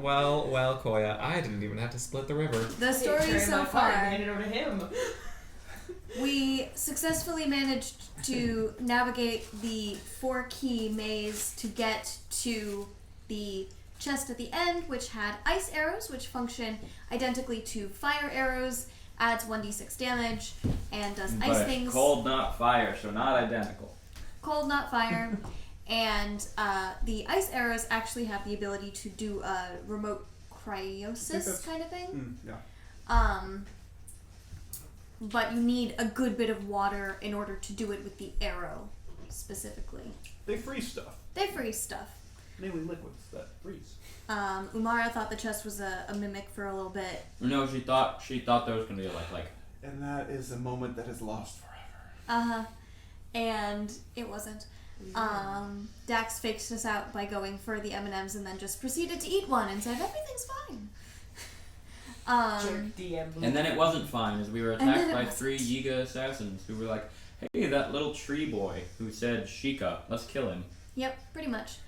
Well, Koya, I didn't even have to split the river. The story so far. Hand it over to him. We successfully managed to navigate the 4-key maze to get to the chest at the end, which had ice arrows, which function identically to fire arrows, adds 1d6 damage, and does ice things. Cold, not fire, so not identical. Cold, not fire. And the ice arrows actually have the ability to do a remote cryosis kind of thing. Yeah. But you need a good bit of water in order to do it with the arrow, specifically. They freeze stuff. They freeze stuff. Mainly liquids that freeze. Umara thought the chest was a mimic for a little bit. No, she thought there was gonna be like. And that is a moment that is lost forever. And it wasn't. Dax faked us out by going for the M&Ms and then just proceeded to eat one and said everything's fine. And then it wasn't fine as we were attacked by 3 Yiga assassins who were like, "Hey, that little tree boy who said Sheikah, let's kill him." Yep, pretty much.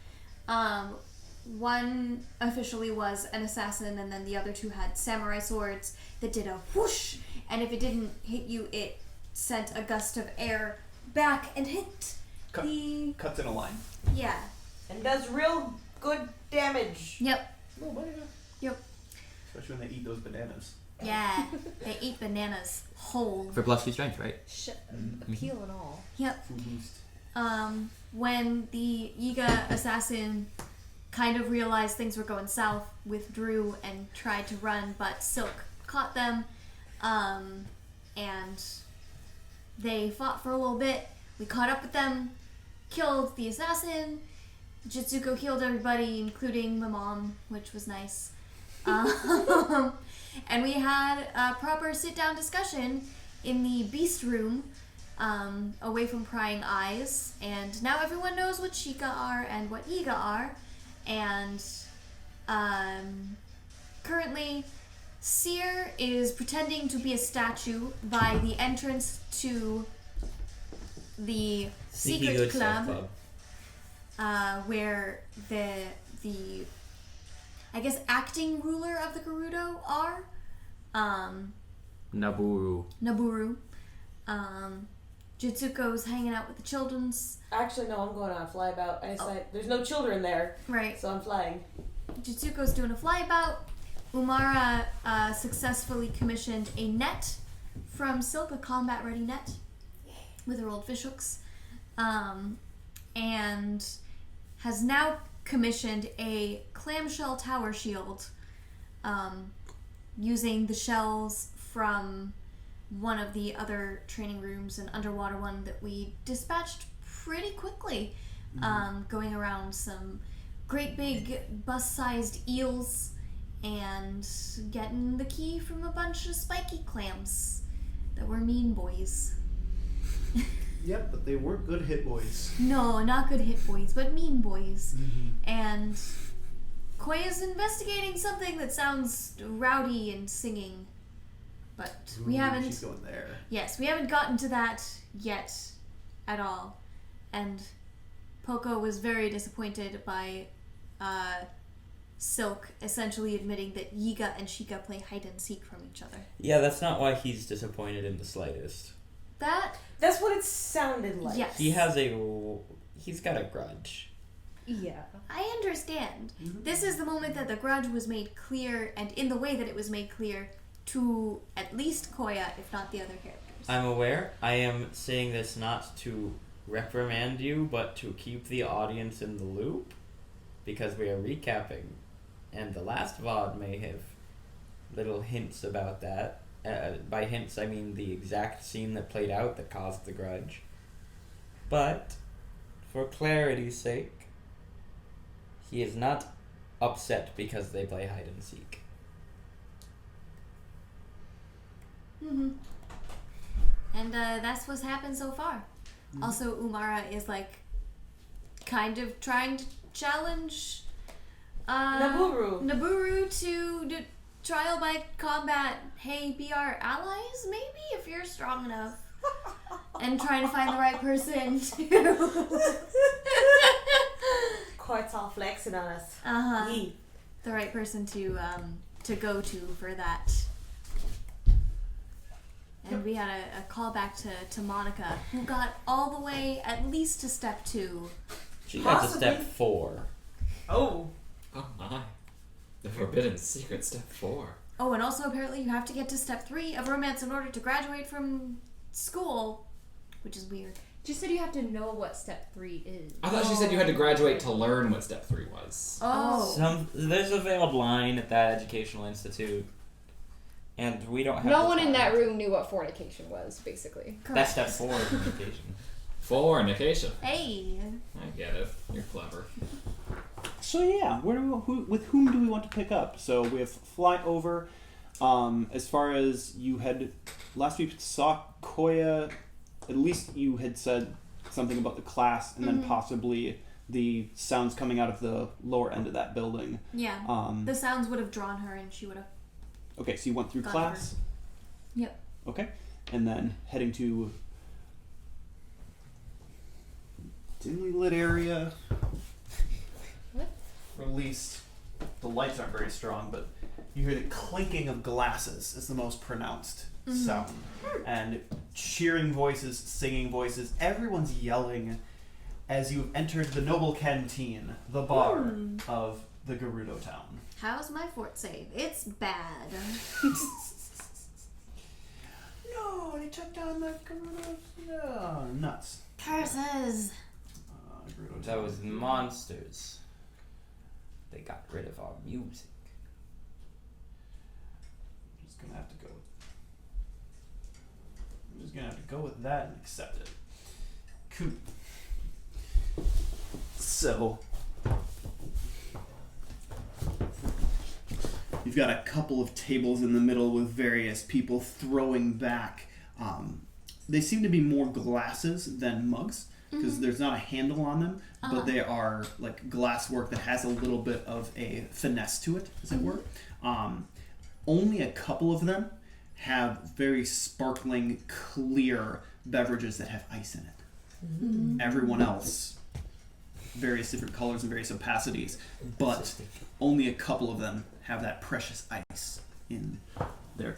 One officially was an assassin, and then the other 2 had samurai swords that did a whoosh, and if it didn't hit you, it sent a gust of air back and hit Cuts in a line. Yeah. And does real good damage. Yep. Oh, man. Yep. Especially when they eat those bananas. Yeah, they eat bananas whole. For plus 2 strength, right? Appeal and all. Yep. Food boost. When the Yiga assassin kind of realized things were going south, withdrew and tried to run, but Silk caught them, and they fought for a little bit. We caught up with them, killed the assassin. Jitsuko healed everybody, including my mom, which was nice. And we had a proper sit-down discussion in the beast room, away from prying eyes. And now everyone knows what Sheikah are and what Yiga are. And currently, Seer is pretending to be a statue by the entrance to the secret club. Where the I guess acting ruler of the Gerudo are Naburu. Jitsuko's hanging out with the children's. Actually, no, I'm going on a flyabout. I decided there's no children there, Right. so I'm flying. Jitsuko's doing a flyabout. Umara successfully commissioned a net from Silk, a combat-ready net with her old fishhooks, and has now commissioned a clamshell tower shield using the shells from one of the other training rooms, an underwater one that we dispatched pretty quickly, going around some great big bus-sized eels and getting the key from a bunch of spiky clams that were mean boys. Yep, but they were good hit boys. No, not good hit boys, but mean boys. And Koya's investigating something that sounds rowdy and singing, but we haven't. She's going there. Yes, we haven't gotten to that yet, at all. And Poco was very disappointed by Silk essentially admitting that Yiga and Sheikah play hide and seek from each other. Yeah, that's not why he's disappointed in the slightest. That's what it sounded like. Yes. He's got a grudge. Yeah. I understand. This is the moment that the grudge was made clear, and in the way that it was made clear to at least Koya, if not the other characters. I'm aware. I am saying this not to reprimand you, but to keep the audience in the loop, because we are recapping, and the last VOD may have little hints about that. By hints, I mean the exact scene that played out that caused the grudge. But, for clarity's sake, he is not upset because they play hide and seek. And that's what's happened so far. Also, Umara is like kind of trying to challenge Naburu to trial by combat. Hey, be our allies, maybe, if you're strong enough. And trying to find the right person to Quite all flexing on us. the right person to go to for that. And we had a call back to Monica, who got all the way at least to step 2. She got to Possibly. step 4. Oh. Oh my. The forbidden secret step 4. Oh, and also apparently you have to get to step 3 of romance in order to graduate from school, which is weird. She said you have to know what step 3 is. I thought she said you had to graduate to learn what step 3 was. Oh. There's a veiled line at that educational institute. And we don't have No the one in time. that room knew what fornication was, basically. That's step 4 of communication. Fornication. Hey. I get it. You're clever. So yeah, with whom do we want to pick up? So we have fly over. As far as you had last week saw Koya, at least you had said something about the class, and then possibly the sounds coming out of the lower end of that building. Yeah. The sounds would have drawn her, and she would have. Okay, so you went through Gone class. Yep. Okay, and then heading to dimly lit area. What? Or at least the lights aren't very strong, but you hear the clinking of glasses is the most pronounced sound, and cheering voices, singing voices. Everyone's yelling as you've entered the Noble Canteen, the bar of the Gerudo town. How's my fort save? It's bad. No, they took down the Gerudo. No, nuts. Curses. Gerudo That town. was monsters. They got rid of our music. I'm just gonna have to go with that and accept it. Cool. So you've got a couple of tables in the middle with various people throwing back. They seem to be more glasses than mugs because there's not a handle on them, but they are like glass work that has a little bit of a finesse to it, as it were. Only a couple of them have very sparkling, clear beverages that have ice in it. Everyone else, various different colors and various opacities, but only a couple of them have that precious ice in their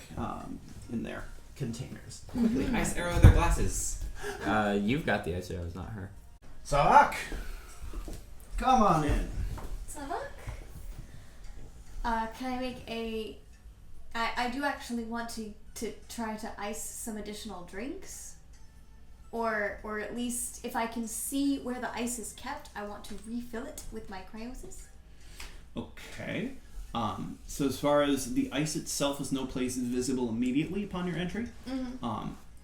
containers. Quickly, ice arrow their glasses. You've got the ice arrows, not her. Savak, come on in. Savak? Can I make a... I do actually want to try to ice some additional drinks. Or at least, if I can see where the ice is kept, I want to refill it with my cryosis. Okay. So as far as the ice itself is no place visible immediately upon your entry.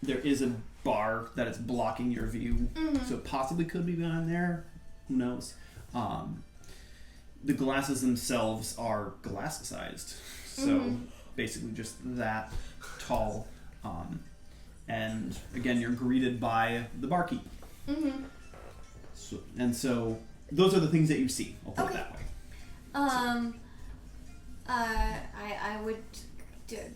There is a bar that is blocking your view, so it possibly could be behind there. Who knows? The glasses themselves are glass-sized, so basically just that tall. And again, you're greeted by the barkeep. So those are the things that you see. I'll put it that way. I would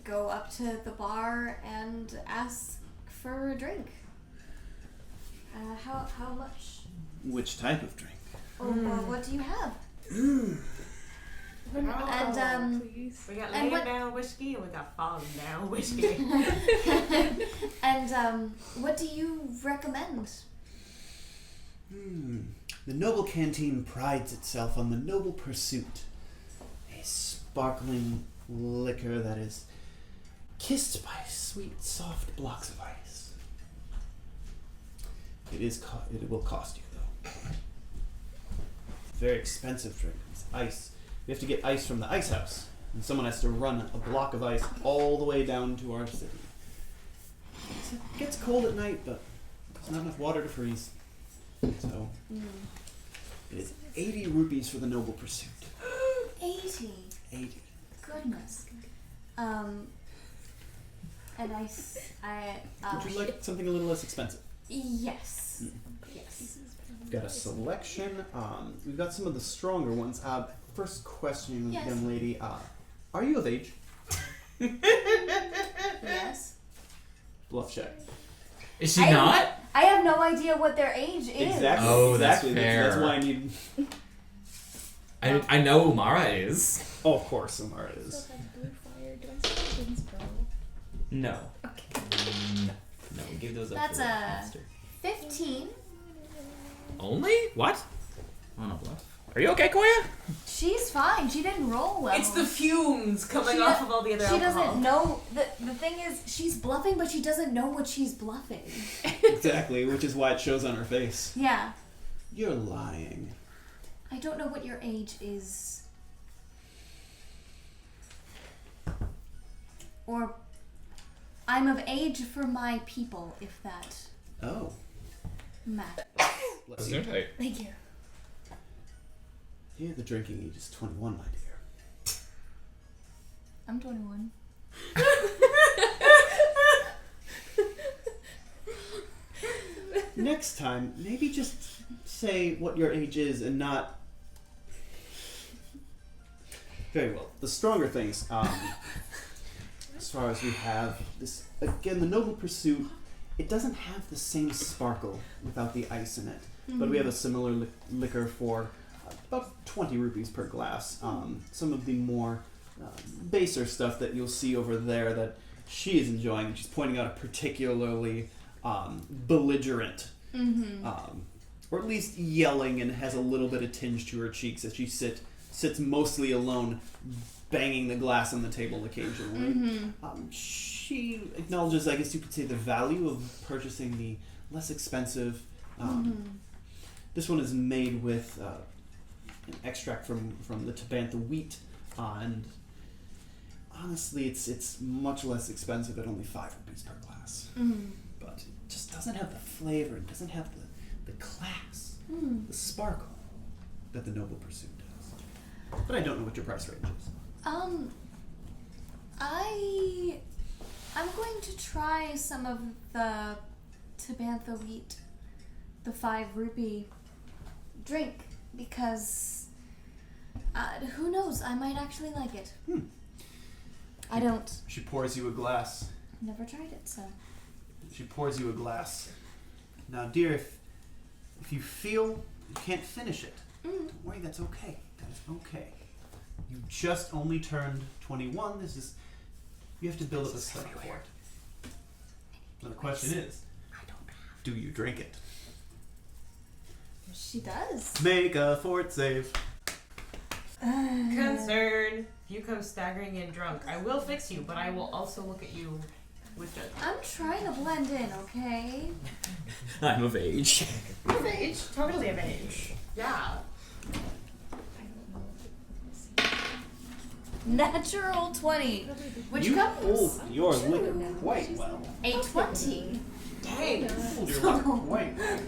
go up to the bar and ask for a drink. How much? Which type of drink? Or what do you have? Please. We got and laying what- down whiskey and we got falling down whiskey. And what do you recommend? The Noble Canteen prides itself on the noble pursuit. A sparkling liquor that is kissed by sweet, soft blocks of ice. It will cost you, though. Very expensive drink. It's ice. We have to get ice from the ice house. And someone has to run a block of ice all the way down to our city. It gets cold at night, but there's not enough water to freeze. So, it is 80 rupees for the noble pursuit. 80. 80. Goodness. And Would you like something a little less expensive? Yes. Yes. We've got a selection. We've got some of the stronger ones. First question, Yes. young lady. Are you of age? Yes. Bluff check. Is she not? I have no idea what their age is. Exactly. Oh, that's exactly. fair. That's why I need. I know Umara is. Oh, of course, Umara is. So that's blue fire. Do I still have Inspo? No. Okay. No, give those up That's to the a- monster. 15. Only? What? Oh no, what? Are you okay, Koya? She's fine. She didn't roll well. It's the fumes coming She- off of all the other She alcohol. doesn't know. The thing is, she's bluffing, but she doesn't know what she's bluffing. Exactly, which is why it shows on her face. Yeah. You're lying. I don't know what your age is. Or I'm of age for my people, if that Oh. matters. Let's see. Gesundheit. Thank you. Yeah, the drinking age is 21, my dear. I'm 21. Next time, maybe just say what your age is and not... Very well. The stronger things, as far as we have this... Again, the Noble Pursuit, it doesn't have the same sparkle without the ice in it. But we have a similar liquor for about 20 rupees per glass. Some of the more baser stuff that you'll see over there that she is enjoying, and she's pointing out a particularly belligerent, or at least yelling, and has a little bit of tinge to her cheeks as she sits mostly alone, banging the glass on the table occasionally. She acknowledges, I guess you could say, the value of purchasing the less expensive. This one is made with an extract from the Tabantha wheat, and honestly, it's much less expensive at only 5 rupees per glass. But it just doesn't have the flavor, it doesn't have the class, the sparkle that the Noble Pursuit does. But I don't know what your price range is. I'm going to try some of the Tabantha wheat, the 5 rupee drink, because who knows, I might actually like it. I don't. She pours you a glass. Never tried it, so. She pours you a glass. Now, dear, if you feel you can't finish it, don't worry, that's okay. That is okay. You just only turned 21. You have to build up a stomach for it. Now the question is, do you drink it? She does. Make a fort save. Concern. If you come staggering in drunk, I will fix you, but I will also look at you with judgment. I'm trying to blend in, okay? I'm of age. You're of age. Totally of age. Yeah. Natural 20. Which You comes hold your liquor quite well. a 20. Dang. Hold your liquor quite well.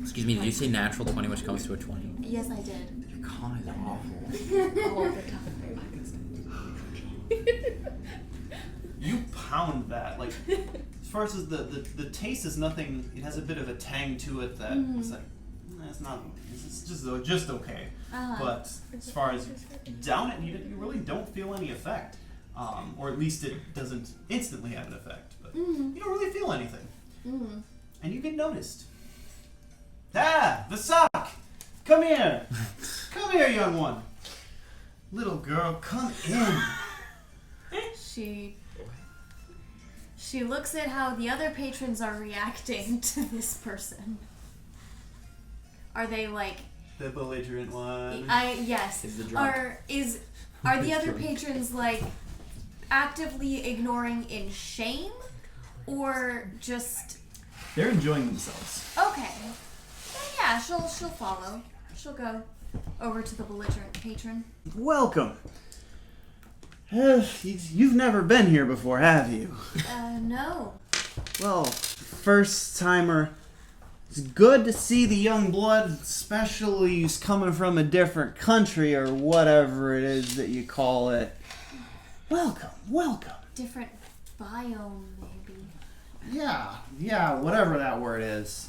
Excuse me, did you say natural 20, which comes to a 20? Yes, I did. Your con is awful. All the time. You pound that. Like, as far as the taste is nothing, it has a bit of a tang to it that it's like, it's not, it's just okay. But as far as down it, you really don't feel any effect. Or at least it doesn't instantly have an effect. But you don't really feel anything. And you get noticed. Vasak! Come here! Come here, young one! Little girl, come in! She looks at how the other patrons are reacting to this person. Are they like The belligerent one. yes. Is the drunk. Are the other patrons like actively ignoring in shame, or just They're enjoying themselves. okay? Then yeah, she'll follow. She'll go over to the belligerent patron. Welcome. You've never been here before, have you? No. Well, first timer. It's good to see the young blood, especially who's coming from a different country or whatever it is that you call it. Welcome, welcome. Different biome, maybe. Yeah, whatever that word is.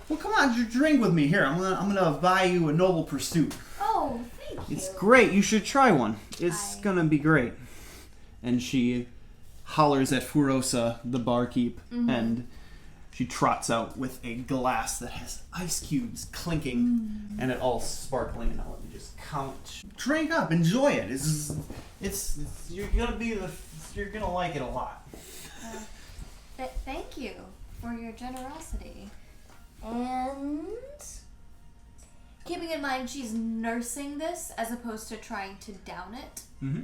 Well, come on, drink with me here. I'm gonna buy you a Noble Pursuit. Oh, thank you. It's great. You should try one. It's I- gonna be great. And she hollers at Furosa, the barkeep, and She trots out with a glass that has ice cubes clinking and it all sparkling. And let me just count. Drink up, enjoy it. It's you're gonna like it a lot. Thank you for your generosity. And keeping in mind she's nursing this as opposed to trying to down it. Mm-hmm.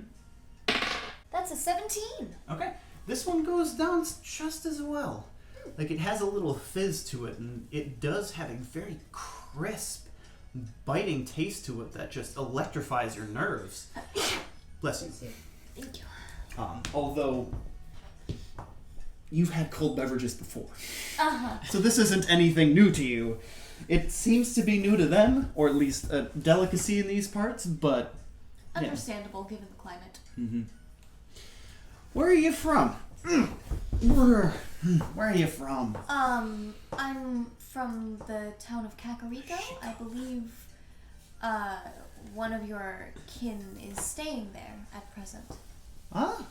That's a 17. Okay. This one goes down just as well. Like, it has a little fizz to it, and it does have a very crisp, biting taste to it that just electrifies your nerves. Bless you. Thank you. Although, you've had cold beverages before. Uh-huh. So this isn't anything new to you. It seems to be new to them, or at least a delicacy in these parts, but... yeah. Understandable given the climate. Mm-hmm. Where are you from? Where are you from? I'm from the town of Kakariko. I believe one of your kin is staying there at present. Ah,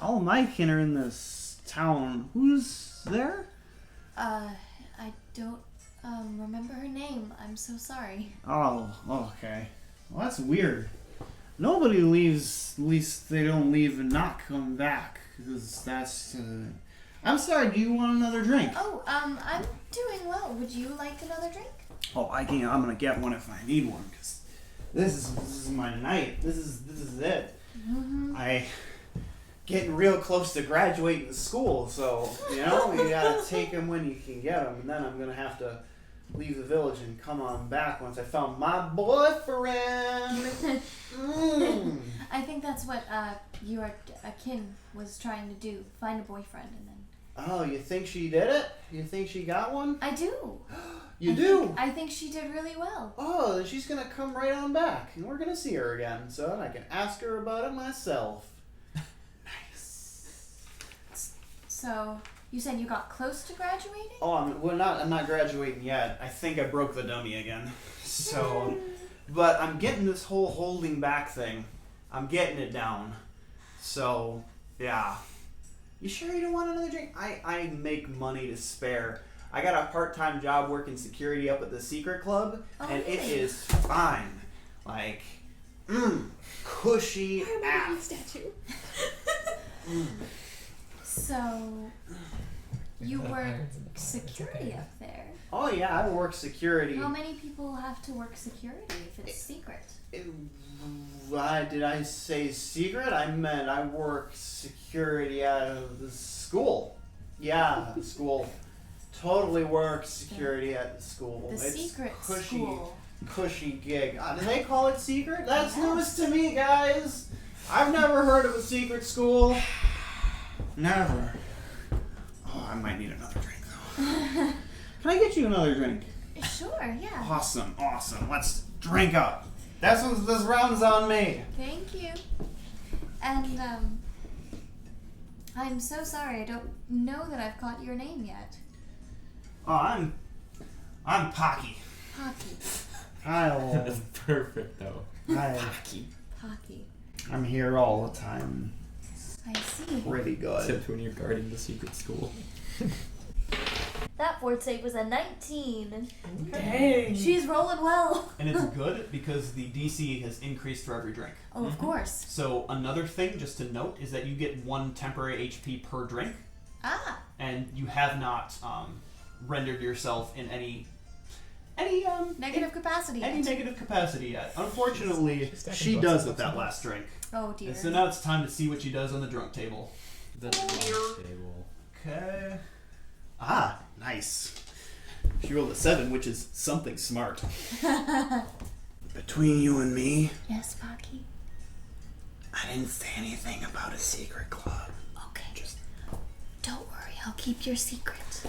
all my kin are in this town. Who's there? I don't remember her name. I'm so sorry. Oh, okay. Well, that's weird. Nobody leaves, at least they don't leave and not come back. Because that's, I'm sorry, do you want another drink? Oh, I'm doing well. Would you like another drink? Oh, I'm gonna get one if I need one, because this is my night. This is it. Mm-hmm. I getting real close to graduating school, so, you gotta take them when you can get them, and then I'm gonna have to leave the village and come on back once I found my boyfriend. I think that's what your kin was trying to do. Find a boyfriend and then... Oh, you think she did it? You think she got one? I do. You do? I think she did really well. Oh, then she's gonna come right on back, and we're gonna see her again, so I can ask her about it myself. Nice. So, you said you got close to graduating? Oh, I'm not graduating yet. I think I broke the dummy again. So, but I'm getting this whole holding back thing. I'm getting it down. So, yeah. You sure you don't want another drink? I make money to spare. I got a part-time job working security up at the Secret Club, and it is fine. Like, cushy ass. Statue. So, you work security up there. Oh yeah, I work security. How many people have to work security if it's secret? Why did I say secret? I meant I work security at the school. Yeah, the school. Totally work security at the school. The it's secret cushy, school. Cushy gig. Do they call it secret? That's news to me, guys. I've never heard of a secret school. Never. Oh, I might need another drink though. Can I get you another drink? Sure, yeah. Awesome. Let's drink up. This round's on me. Thank you. And, I'm so sorry. I don't know that I've caught your name yet. Oh, I'm Pocky. Pocky. That's perfect, though. Pocky. I'm here all the time. I see. Pretty good. Except when you're guarding the secret school. That fort save was a 19. Dang. She's rolling well. And it's good because the DC has increased for every drink. Oh, of course. So another thing just to note is that you get 1 temporary HP per drink. Ah. And you have not rendered yourself in any Negative capacity. Any negative capacity yet. Unfortunately, She's she does with that last drink. Oh, dear. And so now it's time to see what she does on the drunk table. The drunk table. Okay. Ah, nice. She rolled a 7, which is something smart. Between you and me, Yes, Pocky. I didn't say anything about a secret club. Okay. Don't worry. I'll keep your secret.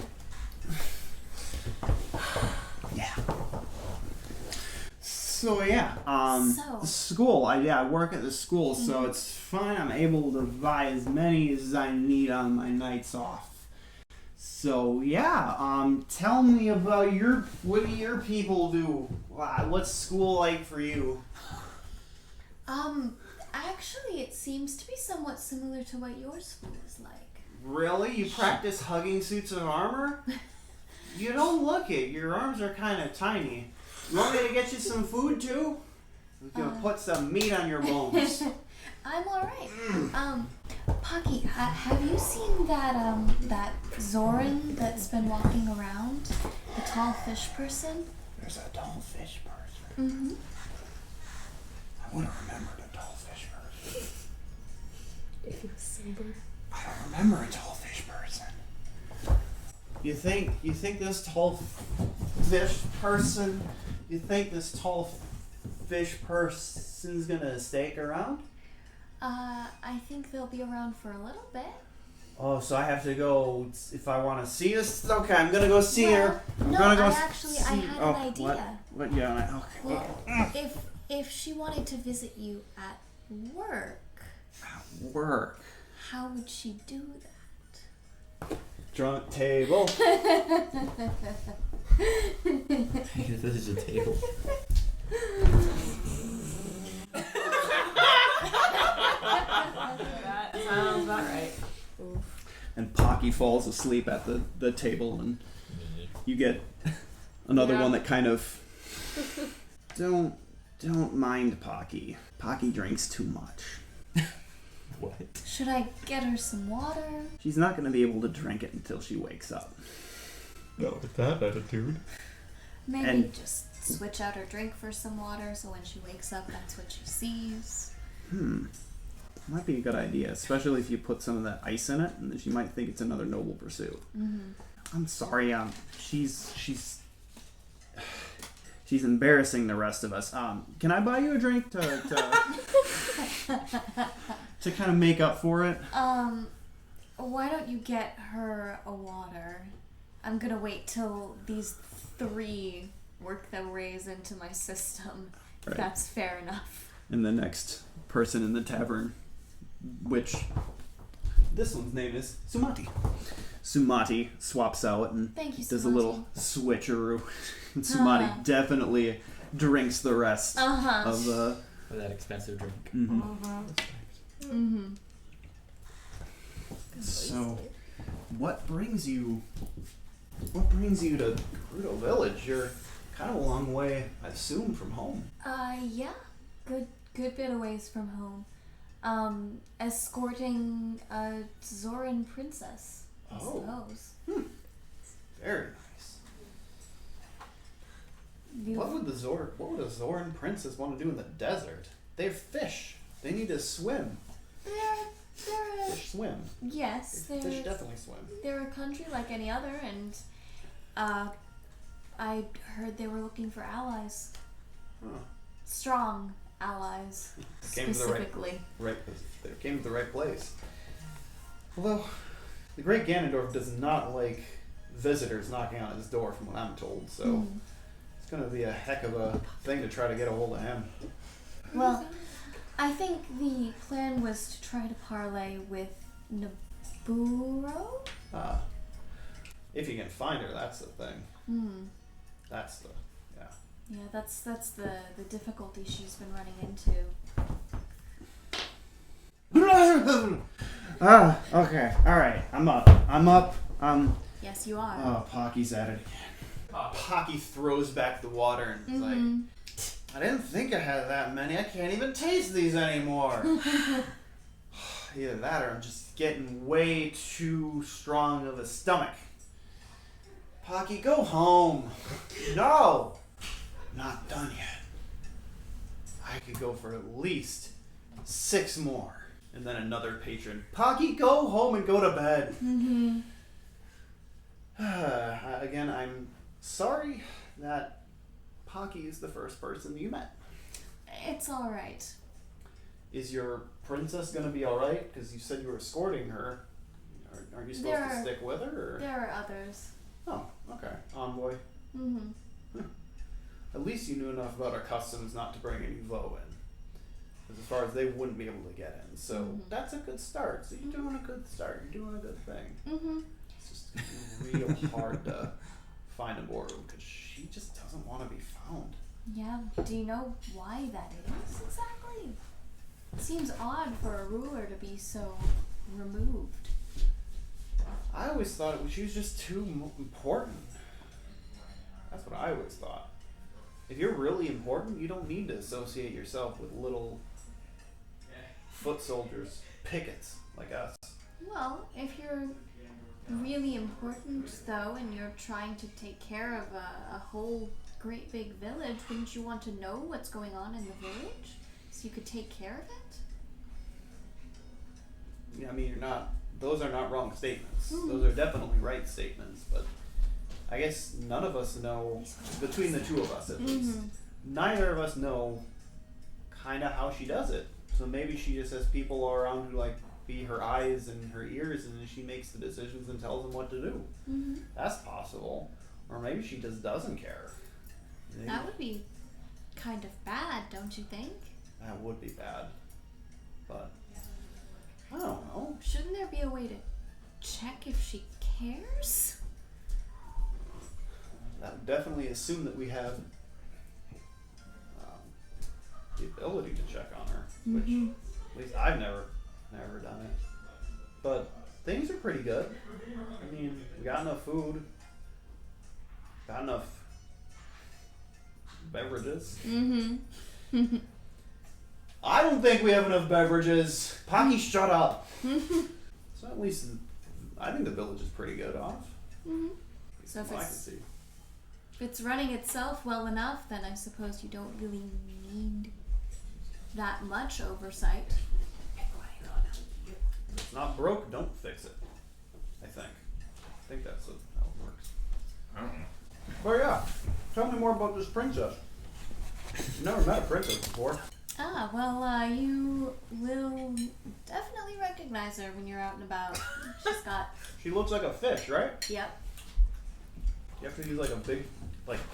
Yeah. So yeah, So- the school. I work at the school, so it's fine. I'm able to buy as many as I need on my nights off. So yeah, tell me about what do your people do? What's school like for you? Actually, it seems to be somewhat similar to what your school is like. Really? You practice hugging suits of armor? You don't look it. Your arms are kind of tiny. You want me to get you some food too? We can put some meat on your bones. I'm alright. Pocky, have you seen that Zoran that's been walking around? The tall fish person? There's a tall fish person. Mm-hmm. I want to remember the tall fish person. If he was sober. I don't remember a tall fish person. You think this tall fish person? You think this tall fish person's gonna stay around? I think they'll be around for a little bit. Oh, so I have to go if I want to see this. Okay, I'm gonna go see her. No, gonna go I had an idea. What? Yeah. Okay. Well, if she wanted to visit you at work, Work. how would she do that? Drunk table. This is a table. That sounds about right. And Pocky falls asleep at the table, and you get another one that kind of don't mind Pocky. Pocky drinks too much. What? Should I get her some water? She's not going to be able to drink it until she wakes up. No, with that attitude. Maybe And- just switch out her drink for some water so when she wakes up, that's what she sees. Might be a good idea, especially if you put some of that ice in it, and then she might think it's another noble pursuit. Mm-hmm. I'm sorry, she's embarrassing the rest of us. Can I buy you a drink to to kind of make up for it? Why don't you get her a water? I'm gonna wait till these 3 work their ways into my system. If Right. that's fair enough. And the next person in the tavern, which this one's name is Sumati. Sumati swaps out and Thank you, does a Sumati. little switcheroo. And Sumati definitely drinks the rest of the. For that expensive drink. Mm-hmm. So, what brings you to Gerudo Village? You're kind of a long way, I assume, from home. Yeah. Good bit of ways from home. Escorting a Zoran princess, I suppose. Very nice. You- What would a Zoran princess want to do in the desert? They're fish. They need to swim. They're Fish swim. yes, Fish they're definitely swim. they're a country like any other, and I heard they were looking for allies, Huh. strong allies, Came to the specifically. They came to the right place. Although, the Great Ganondorf does not like visitors knocking on his door, from what I'm told. So it's going to be a heck of a thing to try to get a hold of him. Well, I think the plan was to try to parlay with Naburo. If you can find her, that's the thing. That's the Yeah, that's the difficulty she's been running into. Okay, alright, I'm up. Yes, you are. Oh, Pocky's at it again. Pocky throws back the water and is like, I didn't think I had that many. I can't even taste these anymore. Either that or I'm just getting way too strong of a stomach. Pocky, go home. No! Not done yet. I could go for at least 6 more. And then another patron. Pocky, go home and go to bed. Again, I'm sorry that Pocky is the first person you met. It's all right. Is your princess gonna be all right? Because you said you were escorting her. Are you supposed to stick with her? Or? There are others. Oh, okay. Envoy. At least you knew enough about our customs not to bring any Vo in. Because as far as they wouldn't be able to get in. So that's a good start. So you're doing a good start. You're doing a good thing. It's just gonna be real hard to find a Boru because she just doesn't want to be found. Yeah, do you know why that is exactly? It seems odd for a ruler to be so removed. I always thought she was just too important. That's what I always thought. If you're really important, you don't need to associate yourself with little foot soldiers, pickets like us. Well, if you're really important, though, and you're trying to take care of a whole great big village, wouldn't you want to know what's going on in the village so you could take care of it? Yeah, I mean, you're not. Those are not wrong statements. Those are definitely right statements, but I guess none of us know, between the two of us at least, neither of us know kind of how she does it. So maybe she just has people around who like be her eyes and her ears, and then she makes the decisions and tells them what to do. That's possible. Or maybe she just doesn't care. Maybe. That would be kind of bad, don't you think? That would be bad. But I don't know. Shouldn't there be a way to check if she cares? That would definitely assume that we have the ability to check on her, which at least I've never done it. But things are pretty good. I mean, we got enough food, got enough beverages. I don't think we have enough beverages. Pocky, shut up. So at least I think the village is pretty good off. So if I can it's, see. if it's running itself well enough, then I suppose you don't really need that much oversight. If it's not broke, don't fix it. I think that's how it works. I don't know. But yeah, tell me more about this princess. I've never met a princess before. Ah, well, you will definitely recognize her when you're out and about. She's got... She looks like a fish, right? Yep. You have to use like a big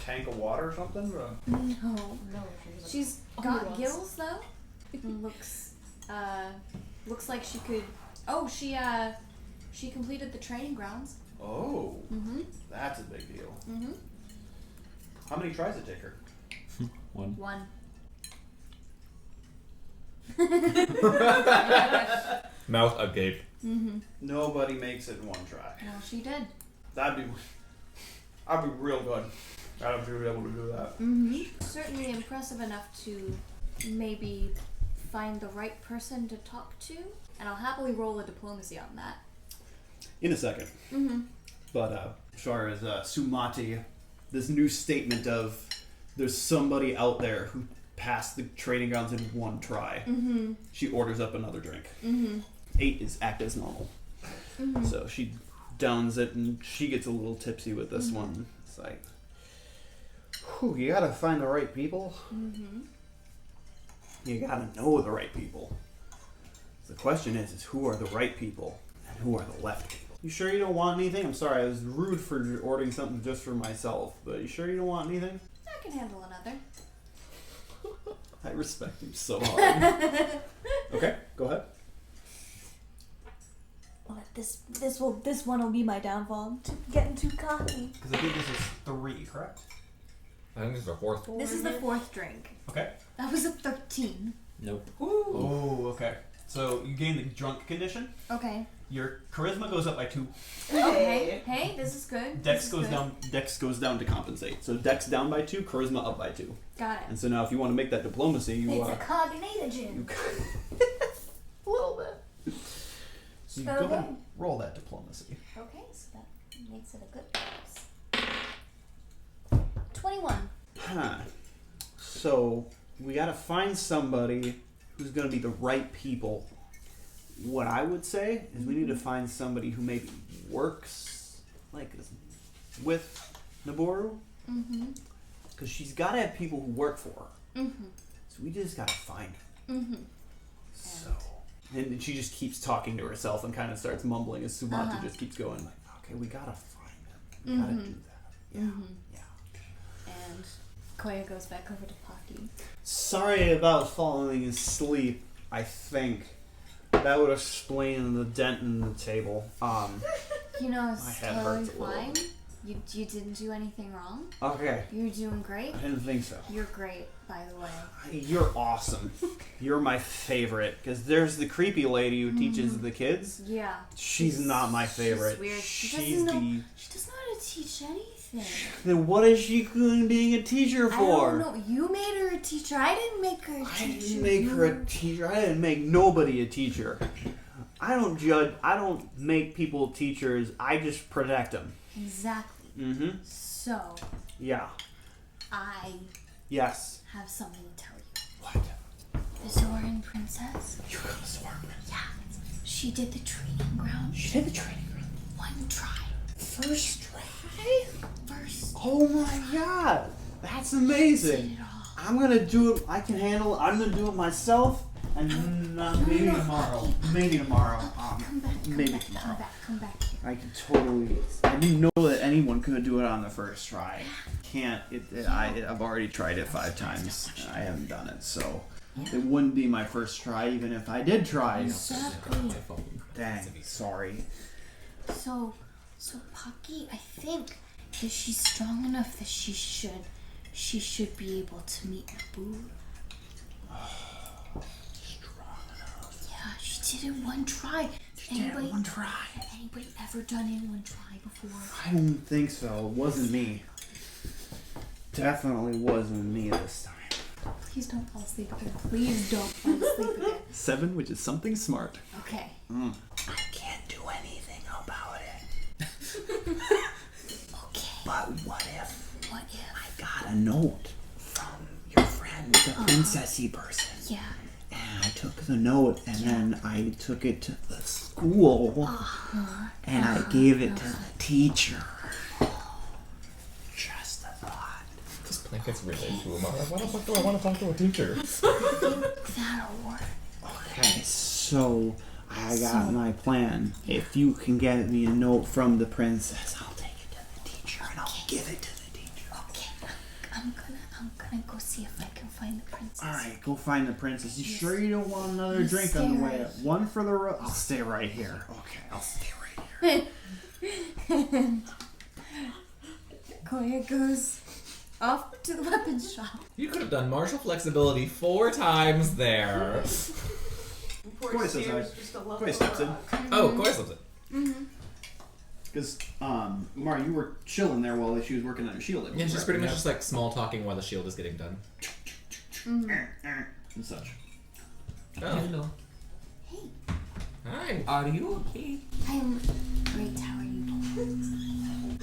tank of water or something? No. No, She's got gills, though. Looks like she could... Oh, she completed the training grounds. Oh, that's a big deal. How many tries did it take her? One. Mouth agape. Nobody makes it in one try. Well, she did. I'd be real good. I'd be able to do that. Certainly impressive enough to maybe find the right person to talk to. And I'll happily roll a diplomacy on that. In a second. But as far as Sumati, this new statement of there's somebody out there who passed the training grounds in one try. She orders up another drink. 8 is act as normal. So she downs it and she gets a little tipsy with this one. It's like, whew, you gotta find the right people. You gotta know the right people. The question is who are the right people and who are the left people? You sure you don't want anything? I'm sorry, I was rude for ordering something just for myself, but you sure you don't want anything? I can handle another. I respect him so hard. Okay, go ahead. Well, this one will be my downfall. Getting too cocky. Because I think this is 3, correct? I think this is the fourth one. This is the 4th drink. Okay. That was a 13. Nope. Oh, okay. So you gain the drunk condition. Okay. Your charisma goes up by 2. Okay. Hey, this is good. Dex This is goes good. down. Dex goes down to compensate. So Dex down by 2, charisma up by 2. Got it. And so now, if you want to make that diplomacy, you It's a cognitogen. a little bit. So you go ahead and roll that diplomacy. Okay, so that makes it a good plus. 21. Huh. So we gotta find somebody who's gonna be the right people. What I would say is we need to find somebody who maybe works with Naboru. Because she's gotta have people who work for her. So we just gotta find her. So, and she just keeps talking to herself and kind of starts mumbling as Sumati just keeps going like, okay, we gotta find him. We gotta do that. Yeah. And Koya goes back over to Pocky. Sorry about falling asleep, I think. That would explain the dent in the table. You know, My it's head totally hurts a little. fine. You didn't do anything wrong. Okay. You're doing great. I didn't think so. You're great, by the way. You're awesome. You're my favorite. Because there's the creepy lady who teaches the kids. Yeah. She's not my favorite. She's weird. She She's doesn't know how to teach anything. Then what is she being a teacher for? I don't know. You made her a teacher. I didn't make her a teacher. I didn't make her a teacher. I didn't make nobody a teacher. I don't judge. I don't make people teachers. I just protect them. Exactly. Mm-hmm. So. Yeah. Yes. Have something to tell you. What? The Zoran princess. You got a Zoran princess? Yeah. She did the training ground. She did the training ground. One try. First try? First. Oh my god. That's amazing. Did it all. I'm gonna do it. I can handle it. I'm gonna do it myself. And maybe tomorrow. Maybe tomorrow. Come back. Maybe tomorrow. Come back here. I could totally. I didn't know that anyone could do it on the first try. Can't. I've already tried it 5 times. I haven't done it, so it wouldn't be my first try, even if I did try. Exactly. Dang. Sorry. So Pocky, I think that she's strong enough that she should be able to meet Naboo. Yeah, she did it one try. One try. Has anybody ever done it in one try before? I don't think so. It wasn't me. Definitely wasn't me this time. Please don't fall asleep again. Please don't fall asleep again. 7, which is something smart. Okay. I can't do anything about it. Okay. But what if What if? I got a note from your friend, the princessy person? Yeah. And I took the note and then I took it to the school and I gave it to the teacher. Just a thought. This blanket's really cool, Mom. Why the fuck do I want to talk to a teacher? That'll work. Okay, so I got my plan. If you can get me a note from the princess, I'll take it to the teacher and I'll give it to the teacher. Okay. I'm gonna go see if I can find the princess. Alright, go find the princess. You sure you don't want another You drink stay on the way right up? One for the road? I'll stay right here. Okay, I'll stay right here. Koya goes off to the weapons shop. You could have done martial flexibility 4 times there. Koya says hi. Koya steps in. Oh, of course it's it. Mm-hmm. Because, Mari, you were chilling there while she was working on her shield. Yeah, she's pretty much just like small talking while the shield is getting done. And such. Oh. Hello. Hey, Hi. Are you okay? I'm great. How are you?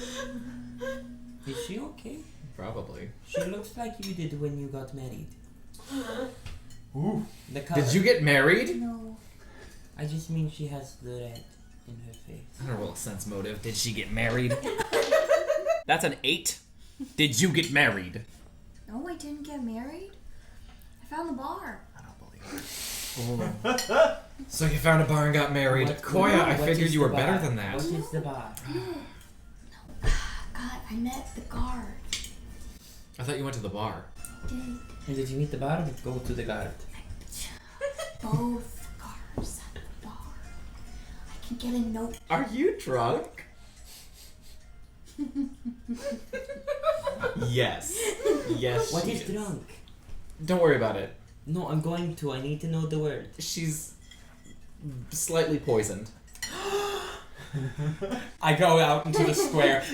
Is she okay? Probably. She looks like you did when you got married. Ooh. The color. Did you get married? No. I just mean she has the red in her face. I don't roll a sense motive. Did she get married? That's an 8. Did you get married? No, I didn't get married. I found the bar. I don't believe it. So you found a bar and got married. Koya, I What figured is you were the better bar? than that. What is the bar? God, I met the guard. I thought you went to the bar. Did And did you meet the bar or go to the guard? both guards at the bar. I can get a note. Are you drunk? Yes. Yes, What she is drunk? Don't worry about it. No, I'm going to. I need to know the word. She's slightly poisoned. I go out into the square.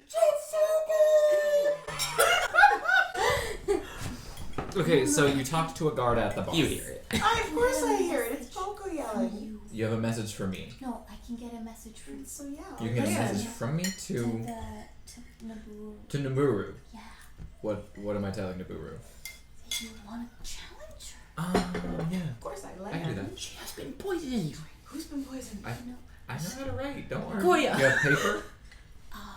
Okay, so you talked to a guard at the bar. You hear it. Of course I hear it. It's Poco yelling. You have a message for me. No, I can get a message from So yeah. You can get a man. message from me to Naboo. to Naburu. Yeah. What am I telling Naburu? You want to challenge her? Oh, yeah. Of course I like I can do that. She has been poisoned. Who's been poisoned? I know how to write, don't worry. Koya. You have paper?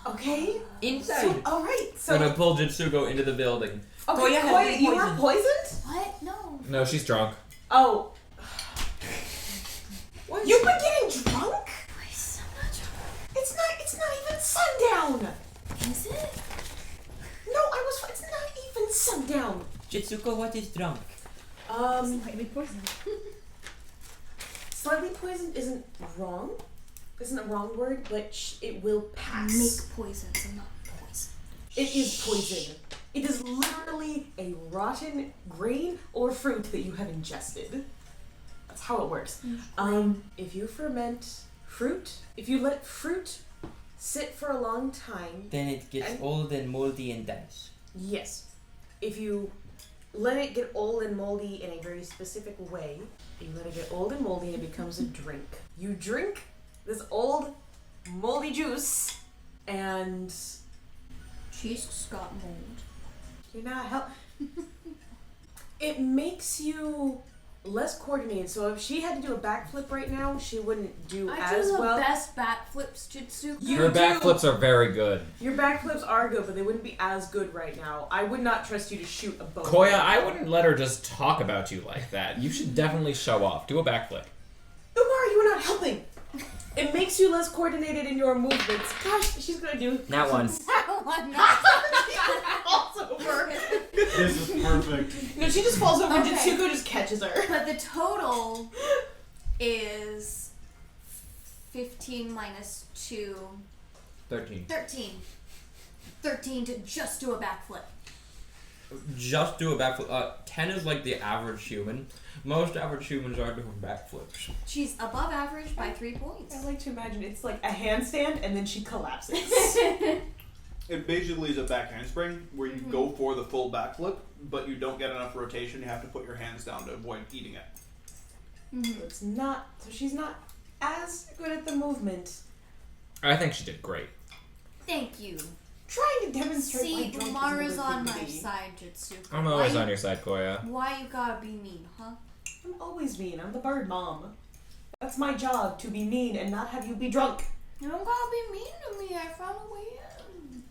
Okay. Inside. So, all right. So, Gonna pull Jitsugo into the building. okay, Koya has Koya, been you were poisoned. poisoned? What? No. No, she's drunk. Oh. You've been getting drunk? Please, I'm not drunk. It's not even sundown. Is it? No, it's not even sundown. Jitsuko, what is drunk? Slightly poisoned. Slightly poisoned isn't wrong. Isn't a wrong word, but it will pass. Make poisons. I'm not poisoned. It is poison. It is literally a rotten grain or fruit that you have ingested. That's how it works. If you ferment fruit, if you let fruit sit for a long time, Then it gets old and moldy and dies. yes. If you let it get old and moldy in a very specific way, you let it get old and moldy and it becomes a drink. You drink this old, moldy juice, and She's got mold. you're not help. It makes you less coordinated. So if she had to do a backflip right now, she wouldn't do I as do the well. best backflips, Jitsu. You Her do. backflips are very good. Your backflips are good, but they wouldn't be as good right now. I would not trust you to shoot a bow. Koya, I wouldn't let her just talk about you like that. You should definitely show off. Do a backflip. Umar, you are not helping. It makes you less coordinated in your movements. Gosh, she's gonna do. Not one. Falls over. This is perfect. No, she just falls over. Okay. Jitsuko just catches her. But the total is 15 minus 2. 13. 13. 13 to just do a backflip. Just do a backflip. 10 is like the average human. Most average humans are doing backflips. She's above average by 3 points. I like to imagine it's like a handstand and then she collapses. It basically is a back handspring where you go for the full backflip, but you don't get enough rotation. You have to put your hands down to avoid eating it. So it's not. So she's not as good at the movement. I think she did great. Thank you. Trying to demonstrate. See, why drunk Umara's is a good on thing to my be. side, Jitsu. I'm always on your side, Koya. Why you gotta be mean, huh? I'm always mean. I'm the bird mom. That's my job, to be mean and not have you be drunk. You don't gotta be mean to me. I found a way in.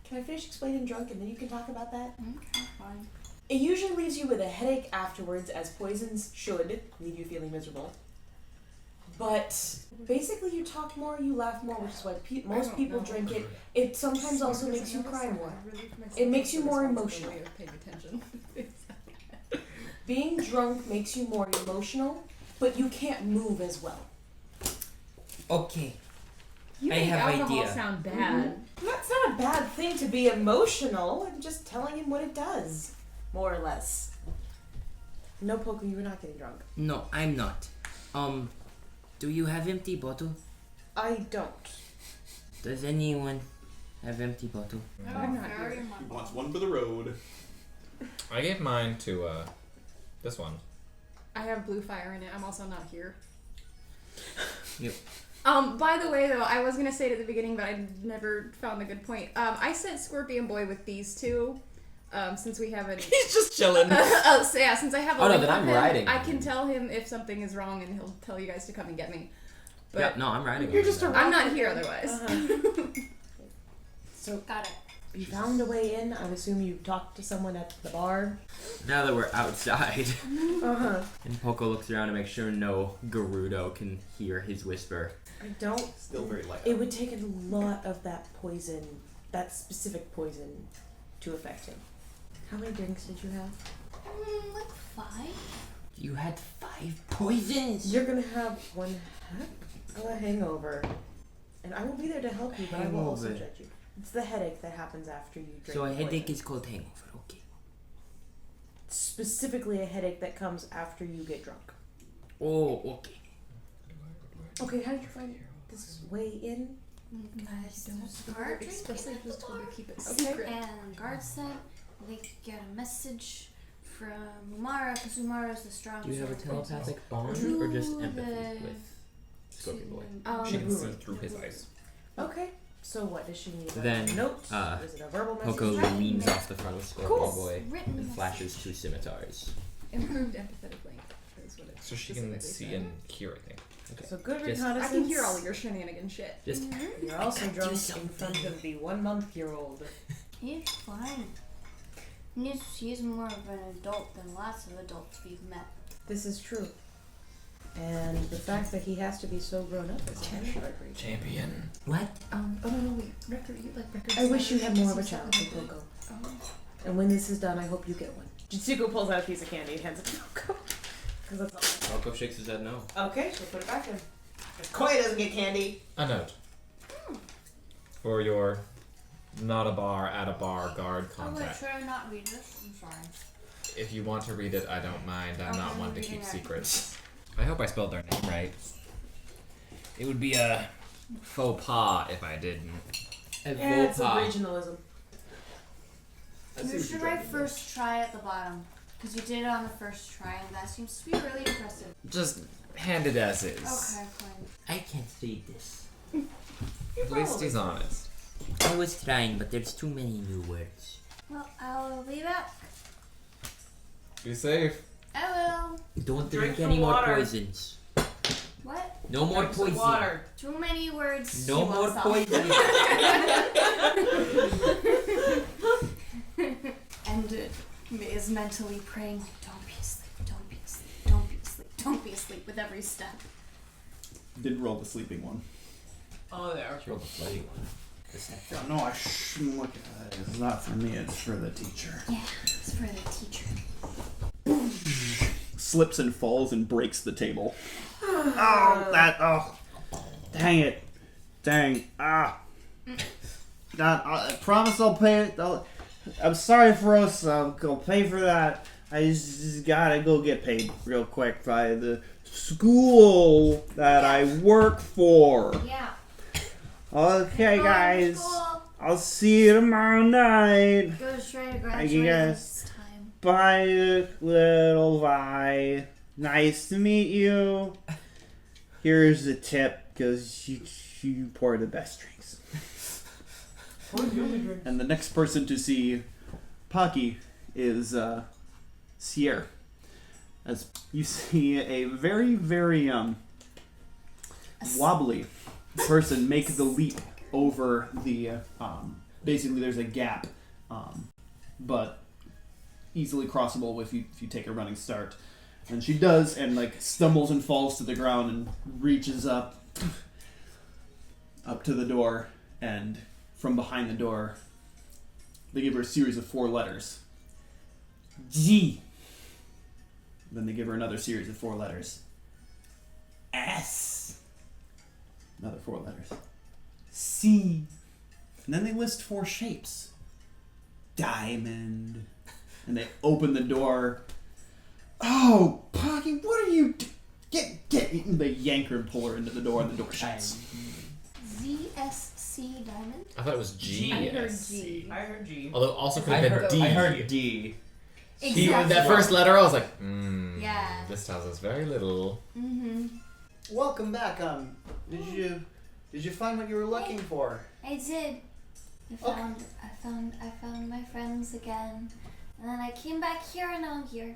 Can I finish explaining drunk and then you can talk about that? Okay, fine. It usually leaves you with a headache afterwards, as poisons should leave you feeling miserable. But basically, you talk more, you laugh more, which is why most people drink it. It sometimes also makes you cry more. It makes you more emotional. Paying attention. Being drunk makes you more emotional, but you can't move as well. Okay. You I make have alcohol idea. sound bad. That's not a bad thing to be emotional. I'm just telling him what it does, more or less. No, Poco, you were not getting drunk. No, I'm not. Do you have empty bottle? I don't. Does anyone have empty bottle? I'm not very here. much. He wants one for the road. I gave mine to, this one. I have blue fire in it. I'm also not here. Yep. By the way, though, I was gonna say it at the beginning, but I never found a good point. I sent Scorpion Boy with these two, since we haven't. He's just chilling. So yeah, since I have a Oh, no, link then I'm with him, riding. I can tell him if something is wrong, and he'll tell you guys to come and get me. But Yeah, no, I'm riding. You're on just that. a I'm not here otherwise. So Got it. you found a way in. I assume you talked to someone at the bar. Now that we're outside, Uh-huh. and Poco looks around to make sure no Gerudo can hear his whisper. I don't. Still very light. It would take a lot of that poison, that specific poison, to affect him. How many drinks did you have? Like 5? You had 5 poisons. You're gonna have one heck of a hangover. And I will be there to help you, but I will also Hangover. judge you. It's the headache that happens after you drink So a the headache poison. is called hangover. Okay. Specifically a headache that comes after you get drunk. Oh, okay. Okay, how did you find this way in? Guys, there's a guard Especially if it's told to keep it Okay. secret. and guard said they get a message from Umara because Umara is the strongest. Do you have a one. telepathic bond To or just the- empathy with Scorpion Boy? She can see Brewer. through his eyes. Okay. So what does she need? Like Then, a note? uh, Is it a verbal message? Poco Right. leans off the front of Scorpion Cool. Boy Written and flashes 2 scimitars. Improved empathetic link is what it So she can specifically see said. and hear, I think. Okay. So good Just- reconnaissance. I can hear all of your shenanigan shit. Just You're also drunk in something. front of the 1-month-year-old. He's fine. He's more of an adult than lots of adults we've met. This is true. And the fact that he has to be so grown up is heartbreaking. Champion. what? Oh no, wait. Record, you like records? I wish you had more of a child than Something. Poco. Oh. And when this is done, I hope you get one. Jitsuko pulls out a piece of candy and hands it to Poco. Because that's Poco shakes his head no. all. Okay, she'll put it back in. Koi doesn't get candy. A note. For your not a bar, at a bar, guard, Oh wait, contact. should I not read this? I'm sorry. If you want to read it, I don't mind. I'm not Okay, one to reading keep it. secrets. I hope I spelled their name right. It would be a faux pas if I didn't. Yeah, it's a regionalism. Who should I first try at the bottom? Because you did it on the first try, and that seems to be really impressive. Just hand it as is. Okay, fine. I can't read this. At least he's honest. I was trying, but there's too many new words. Well, I'll be back. Be safe. I will. Don't Drink drink any some more water. poisons. What? No more Drink some poison. water. Too many words. No She more wants off. poison. And is mentally praying, like, don't be asleep, don't be asleep, don't be asleep, don't be asleep with every step. Did roll the sleeping one. Oh, there. Roll the bloody one. Oh, no, I shouldn't look at that. It's not for me, it's for the teacher. Yeah, it's for the teacher. Slips and falls and breaks the table. Oh, dang it. Dang. I promise I'll pay it. I'm sorry, Feroz. I'll pay for that. I just gotta go get paid real quick by the school that I work for. Yeah. Okay, Go to guys. school. I'll see you tomorrow night. Go straight to you graduate guys. this time. Bye, little Vi. Nice to meet you. Here's the tip, because you pour the best drinks. And the next person to see Pocky is Sierra. As you see a very, very wobbly person make the leap over the basically there's a gap, but easily crossable if you take a running start. And she does, and like stumbles and falls to the ground and reaches up to the door, and from behind the door they give her a series of 4 letters. G. Then they give her another series of 4 letters. S. Another 4 letters. C. And then they list 4 shapes. Diamond. And they open the door. Oh, Pocky, what are you Get. And they yank her and pull her into the door, and the door shuts. ZSC Diamond? I thought it was G. I heard G. I heard G. Although also could have been D. I heard D. Exactly. That first letter, I was like, Yeah. this tells us very little. Mm-hmm. Welcome back. Did you find what you were looking for? I did. I found my friends again. And then I came back here and now I'm here.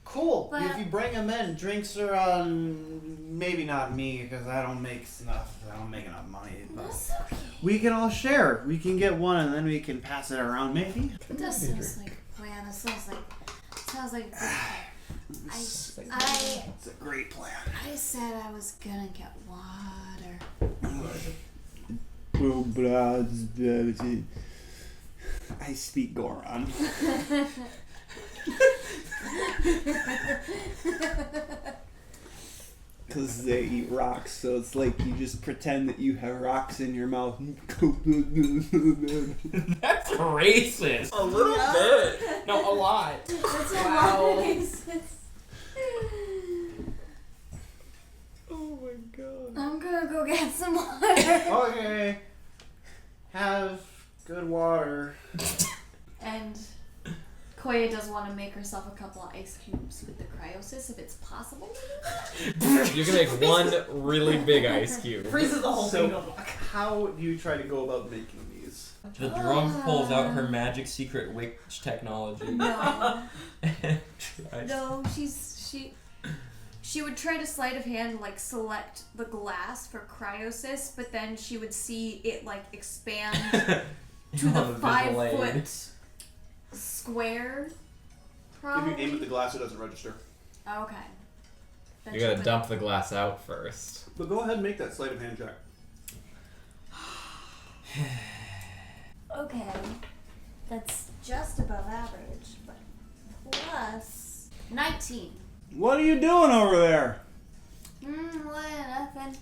Cool. But- If you bring them in, drinks are on. Maybe not me because I don't make enough. I don't make enough money. But That's okay. we can all share. We can get one and then we can pass it around. Maybe. That sounds like a plan. That sounds like a good plan. It's a great plan. I said I was gonna get water. I speak Goron. Because they eat rocks, so it's like you just pretend that you have rocks in your mouth. That's racist. A little bit. No, a lot. That's Wow. Oh my god. I'm gonna go get some water. Okay. Have good water. And Koya does want to make herself a couple of ice cubes with the cryosis if it's possible. You can make one really big ice cube. Freezes the whole thing. So, how do you try to go about making these? The drunk pulls out her magic secret witch technology. No. and tries- No, she would try to sleight of hand like select the glass for cryosis, but then she would see it like expand to On the the 5 visual aid. foot square. Probably. If you aim at the glass, it doesn't register. Okay. Then You she gotta would- dump the glass out first. But go ahead and make that sleight of hand check. Okay. That's just above average, but plus 19. What are you doing over there? What? Nothing.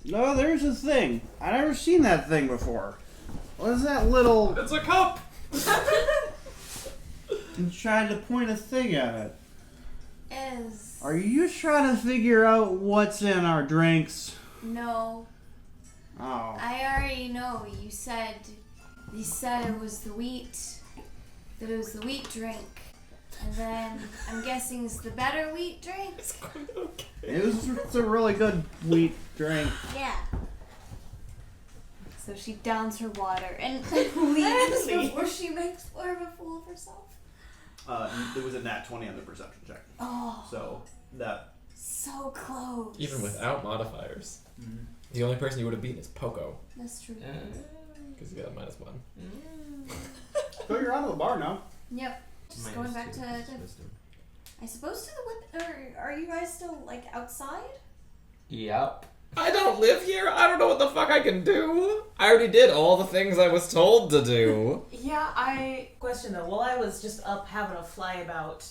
No, there's a thing. I never seen that thing before. What's that little... It's a cup! and tried to point a thing at it. Is Are you trying to figure out what's in our drinks? no. Oh. I already know. You said it was the wheat. That it was the wheat drink. And then I'm guessing it's the better wheat drink. It's a really good wheat drink. Yeah. So she downs her water and leaves before she makes more of a fool of herself. It was a nat 20 on the perception check. Oh, So that... so close. Even without modifiers. Mhm. The only person you would have beaten is Poco. That's true. Because he got a -1. So you're out of the bar now. Yep. Just going back to I suppose to the whip. Or are you guys still like outside? Yep. I don't live here. I don't know what the fuck I can do. I already did all the things I was told to do. Yeah, question though, while I was just up having a flyabout,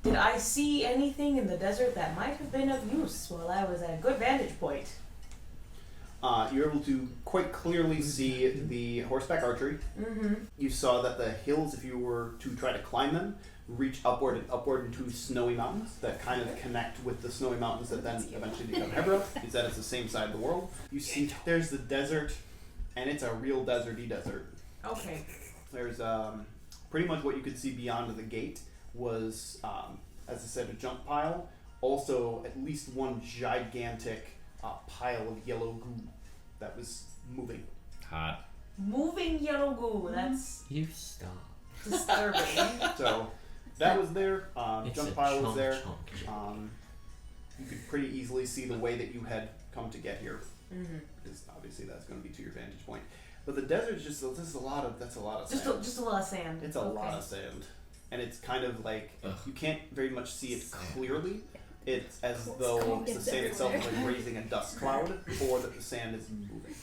did I see anything in the desert that might have been of use while I was at a good vantage point? You're able to quite clearly see the horseback archery. Mm-hmm. You saw that the hills, if you were to try to climb them, reach upward and upward into snowy mountains that kind of connect with the snowy mountains that then eventually become Hebra. Is that it's the same side of the world. You see there's the desert, and it's a real deserty desert. Okay. There's pretty much what you could see beyond the gate was, as I said, a junk pile. Also, at least one gigantic pile of yellow goo that was moving. Hot. Moving yellow goo, that's You stop. disturbing. So that was there. It's Junk a pile was chunk, there. chunk. You could pretty easily see the way that you had come to get here. Mm-hmm. Because obviously that's going to be to your vantage point. But the desert's just a lot of sand. Just a lot of sand. It's a lot of sand, and it's kind of like you can't very much see it clearly. It's as though the sand itself is like raising a dust cloud, or that the sand is moving.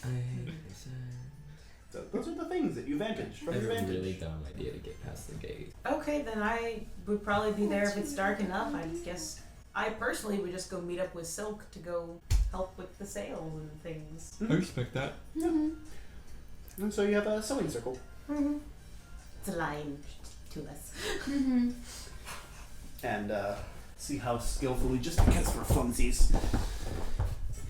So those are the things that you vantage from That's your a vantage. really dumb idea to get past the gate. Okay, then I would probably be there if it's dark enough. I guess I personally would just go meet up with Silk to go help with the sails and things. I respect that. And so you have a sewing circle. Mm-hmm. It's a line to us. And see how skillfully, just because we're funsies,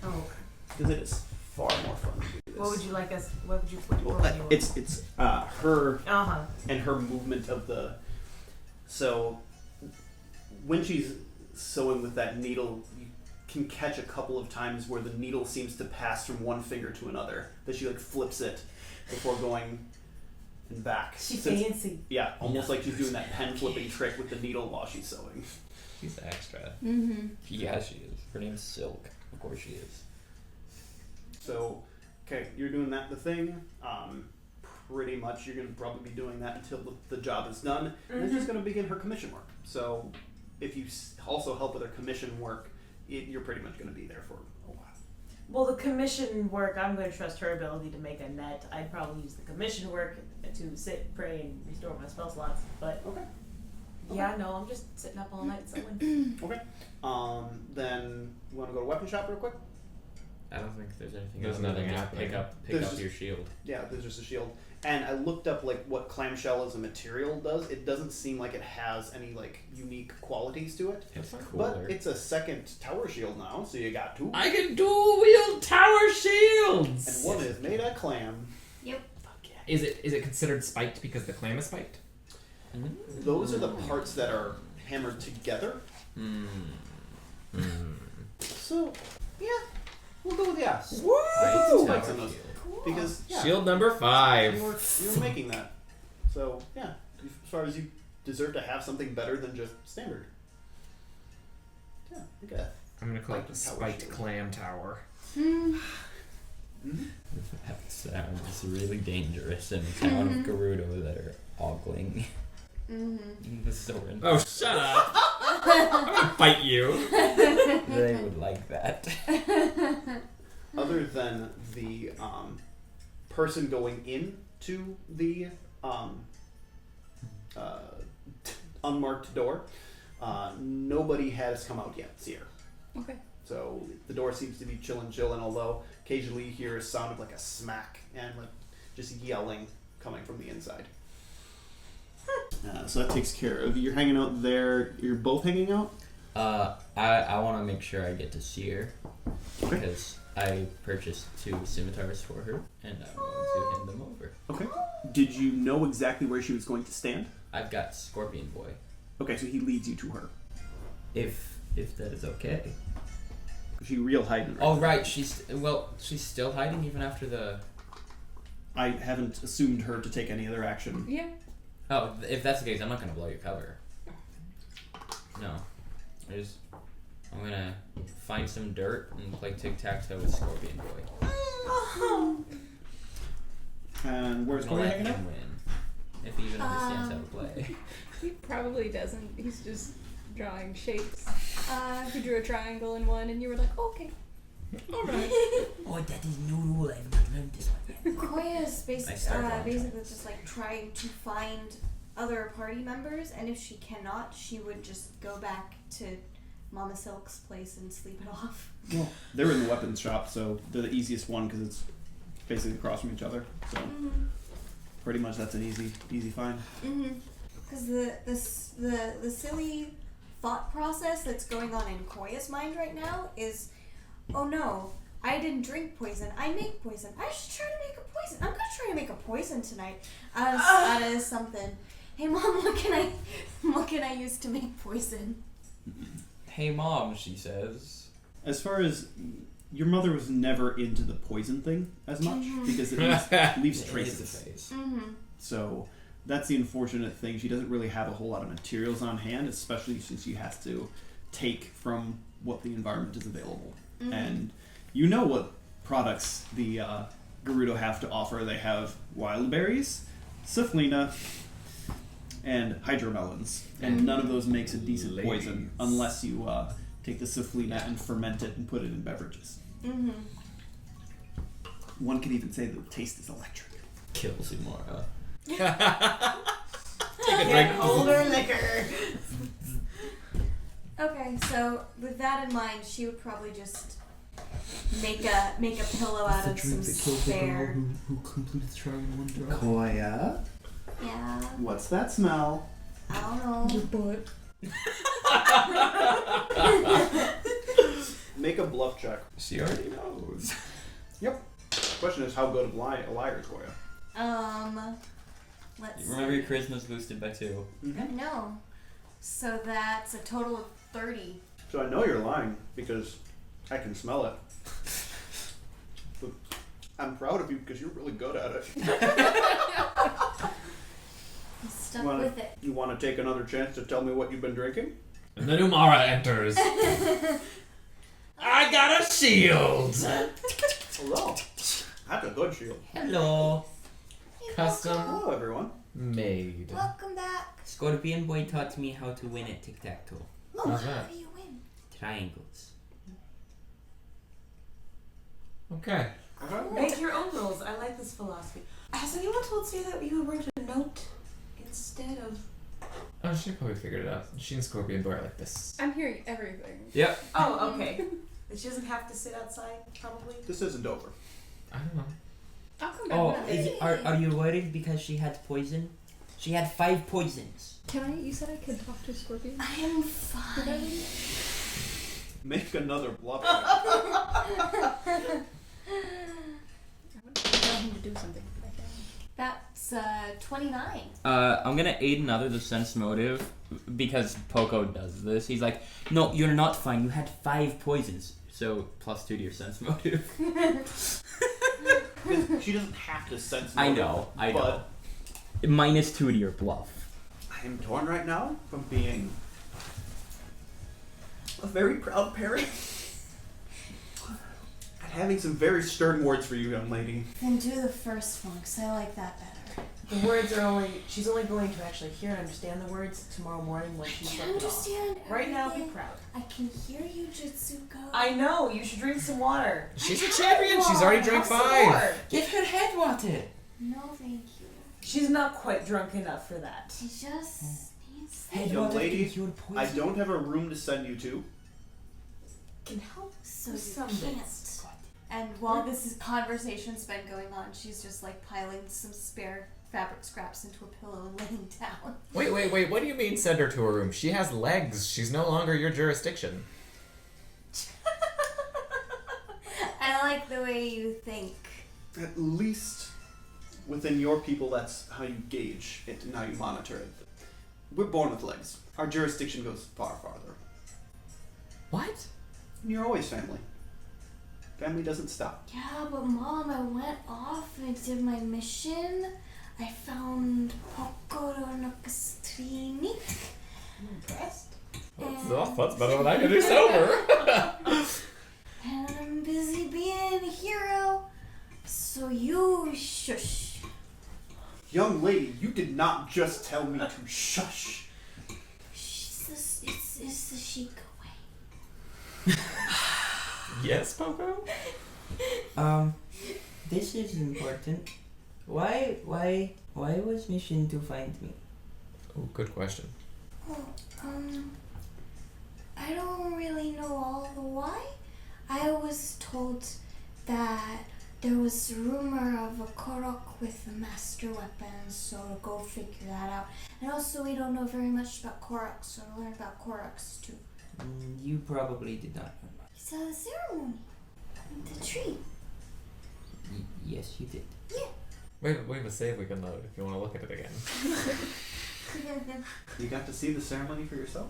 Oh, because it is far more fun to do this. what would you like us? What would you? What Well, would you it's her Uh-huh. and her movement of the. So when she's sewing with that needle, you can catch a couple of times where the needle seems to pass from one finger to another. That she like flips it before going and back. She Since- fancy. Yeah, almost like she's doing that pen flipping trick with the needle while she's sewing. She's extra. Mm-hmm. Yeah, she is. Her name's Silk. Of course she is. So, okay, you're doing that the thing. Pretty much you're going to probably be doing that until the job is done. And then she's going to begin her commission work. So, if you also help with her commission work, you're pretty much going to be there for a while. Well, the commission work, I'm going to trust her ability to make a net. I'd probably use the commission work to sit, pray, and restore my spell slots. But Okay. yeah, no, I'm just sitting up all night sewing. Okay. Then you want to go to weapon shop real quick? I don't think there's anything. There's other than nothing just happening. pick There's up just- your shield. Yeah, there's just a shield. And I looked up like what clamshell as a material does. It doesn't seem like it has any like unique qualities to it. It's But cooler. it's a second tower shield now, so you got two. I can dual wield tower shields. And one is made of clam. Is it considered spiked because the clam is spiked? Those are the parts that are hammered together. So, yeah, we'll go with yes. Woo! I put some spikes in those. Because, yeah, Shield number 5. you were making that. So, yeah, as far as you deserve to have something better than just standard. Yeah, okay. I'm gonna call it the Tower spiked shield. clam tower. That sounds really dangerous in the town of Gerudo that are ogling. The Soren. Oh, shut up! I'm gonna fight you. They would like that. Other than the person going into the unmarked door, nobody has come out yet, Sierra. Okay. So the door seems to be chill, and although occasionally you hear a sound of like a smack and like just yelling coming from the inside. So that takes care of you're hanging out there. You're both hanging out. I want to make sure I get to see her Okay. because I purchased 2 scimitars for her, and I'm going to hand them over. Okay. Did you know exactly where she was going to stand? I've got Scorpion Boy. Okay, so he leads you to her. If that is okay. Is she real hiding? Oh now? right, she's still hiding even after the. I haven't assumed her to take any other action. Yeah. Oh, if that's the case, I'm not gonna blow your cover. No, I'm gonna find some dirt and play tic-tac-toe with Scorpion Boy. And where's I'm Corey gonna let hanging out? him win, if he even understands how to play. He probably doesn't. He's just drawing shapes. He drew a triangle in one, and you were like, oh, okay. Alright. Oh, that is new rule. I've not learned this one yet. Koya is I start drawing basically just like trying to find other party members, and if she cannot, she would just go back to Mama Silk's place and sleep it off. Well, they're in the weapons shop, so they're the easiest one because it's basically across from each other. So pretty much that's an easy find. Because the silly thought process that's going on in Koya's mind right now is, oh no, I didn't drink poison. I make poison. I should try to make a poison. I'm gonna try to make a poison tonight out of something. Hey mom, what can I use to make poison? Hey mom, she says. As far as your mother was never into the poison thing as much because it leaves It traces. is a face. So that's the unfortunate thing. She doesn't really have a whole lot of materials on hand, especially since she has to take from what the environment is available. And you know what products the Gerudo have to offer. They have wild berries, Syphlina, and hydromelons. And none of those makes a decent poison unless you take the Syphlina and ferment it and put it in beverages. One could even say that the taste is electric. Kill Zumara. Take a drink. Older liquor. Okay, so with that in mind, she would probably just make a pillow out of some spare. who completed the trial in one drop. Koya, Yeah, what's that smell? I don't know. Make a bluff check. She already knows. Question is, how good a liar is Koya? Let's Remember your charisma's boosted by 2. No. So that's a total of 30. So I know you're lying because I can smell it. But I'm proud of you because you're really good at it. I'm stuck with it. You want to take another chance to tell me what you've been drinking? And then Umara enters. I got a shield! Hello. That's a good shield. Hello. Custom Hello, everyone. made. Welcome back. Scorpion Boy taught me how to win at tic-tac-toe. Oh, How's how that? do you win? Triangles. Okay. Make your own rules. I like this philosophy. Has anyone told Sia that you wrote a note instead of... Oh, she probably figured it out. She and Scorpion Boy are like this. I'm hearing everything. Yep. Oh, okay. She doesn't have to sit outside, probably? This isn't over. I don't know. I'll come back. Oh, whenever. are you worried because she had poison? She had 5 poisons. Can I? You said I could talk to Scorpion. I am fine. Make another bluff check. I want to tell him to do something. But I can't. That's 29. I'm gonna aid another the sense motive because Poco does this. He's like, no, you're not fine. You had 5 poisons. So +2 to your sense motive. She doesn't have to sense I motive, know. but -2 to your bluff. I am torn right now from being a very proud parent and having some very stern words for you, young lady. Then do the first one, because I like that better. The words are only... She's only going to actually hear and understand the words tomorrow morning when she's I left can it off. understand Right now, be everything. proud. I can hear you, Jitsuko. I know. You should drink some water. She's a champion. She's already drank Have some 5. more. Give her head water. No, thank you. She's not quite drunk enough for that. She just needs Head Young water lady, can cure poison. I don't have a room to send you to. Can help so with you some can't. bits. And while conversation's been going on, she's just like piling some spare fabric scraps into a pillow and laying down. Wait. What do you mean send her to her room? She has legs. She's no longer your jurisdiction. I like the way you think. At least within your people, that's how you gauge it and how you monitor it. We're born with legs. Our jurisdiction goes far farther. What? And you're always family. Family doesn't stop. Yeah, but Mom, I went off and I did my mission. I found Pocoro no Castrini. I'm impressed. That's better than I can do sober. And I'm busy being a hero. So you shush. Young lady, you did not just tell me to shush. It's the Sheikah way. Yes, Poco? This is important. Why was mission to find me? Oh, good question. Well, I don't really know all the why. I was told that there was a rumor of a Korok with a master weapon, so to go figure that out. And also, we don't know very much about Koroks, so to learn about Koroks too. You probably did not. You saw the ceremony. The tree. Yes, you did. Yeah. We have a save we can load if you want to look at it again. You got to see the ceremony for yourself?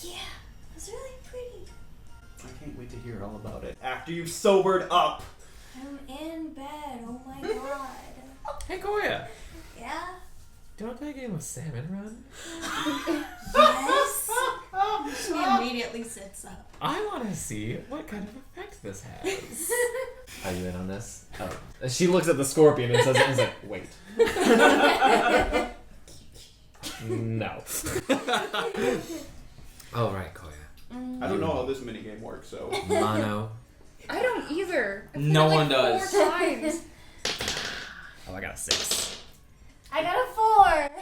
Yeah, it was really pretty. I can't wait to hear all about it. After you've sobered up! I'm in bed, oh my god. Hey, Koya. Yeah? Do you want to play a game of Salmon Run? Yes? She immediately sits up. I want to see what kind of effect this has. Are you in on this? Oh. She looks at the scorpion and says, he's like, wait. No. Alright, Koya. I don't know how this minigame works, so... Mono. I don't either. I've No played one like does. 4 times. Oh, I got a 6. I got a 4.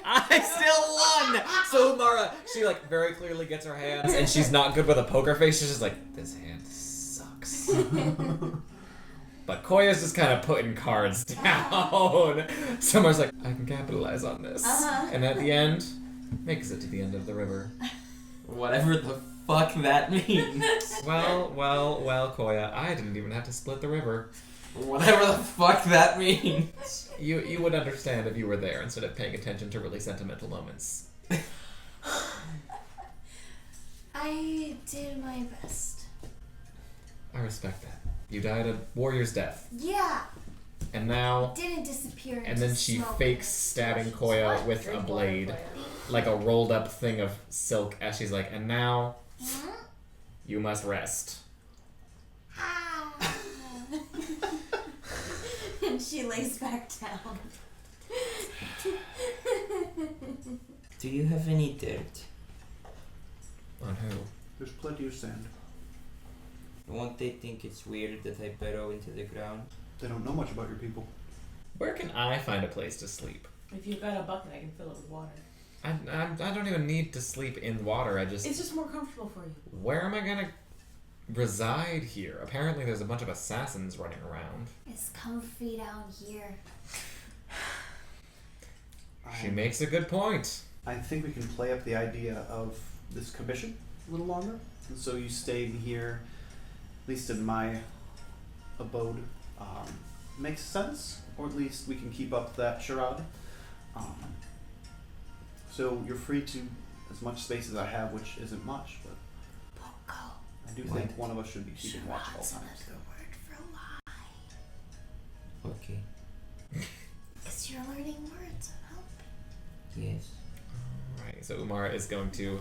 I still won! So Mara, she like very clearly gets her hands and she's not good with a poker face. She's just like, this hand sucks. But Koya's just kind of putting cards down. Summer's like, I can capitalize on this. And at the end, makes it to the end of the river. Whatever the fuck that means. Well, Koya, I didn't even have to split the river. Whatever the fuck that means. You would understand if you were there instead of paying attention to really sentimental moments. I did my best. I respect that. You died a warrior's death. Yeah. And now... Didn't disappear into And then she smoke. fakes stabbing Koya with a blade, like a rolled up thing of silk, as she's like, and now you must rest. Ah. And she lays back down. Do you have any dirt? On who? There's plenty of sand. Won't they think it's weird that I burrow into the ground? They don't know much about your people. Where can I find a place to sleep? If you've got a bucket, I can fill it with water. I don't even need to sleep in water. It's just more comfortable for you. Where am I gonna reside here? Apparently there's a bunch of assassins running around. It's comfy down here. She makes a good point. I think we can play up the idea of this commission a little longer. And so you staying here, at least in my abode, makes sense. Or at least we can keep up that charade. So you're free to as much space as I have, which isn't much, but Poco. I do think one of us should be keeping watch at all Charade's times. another word for lie. Okay. Because you're learning words. Help. Yes. Alright, so Umara is going to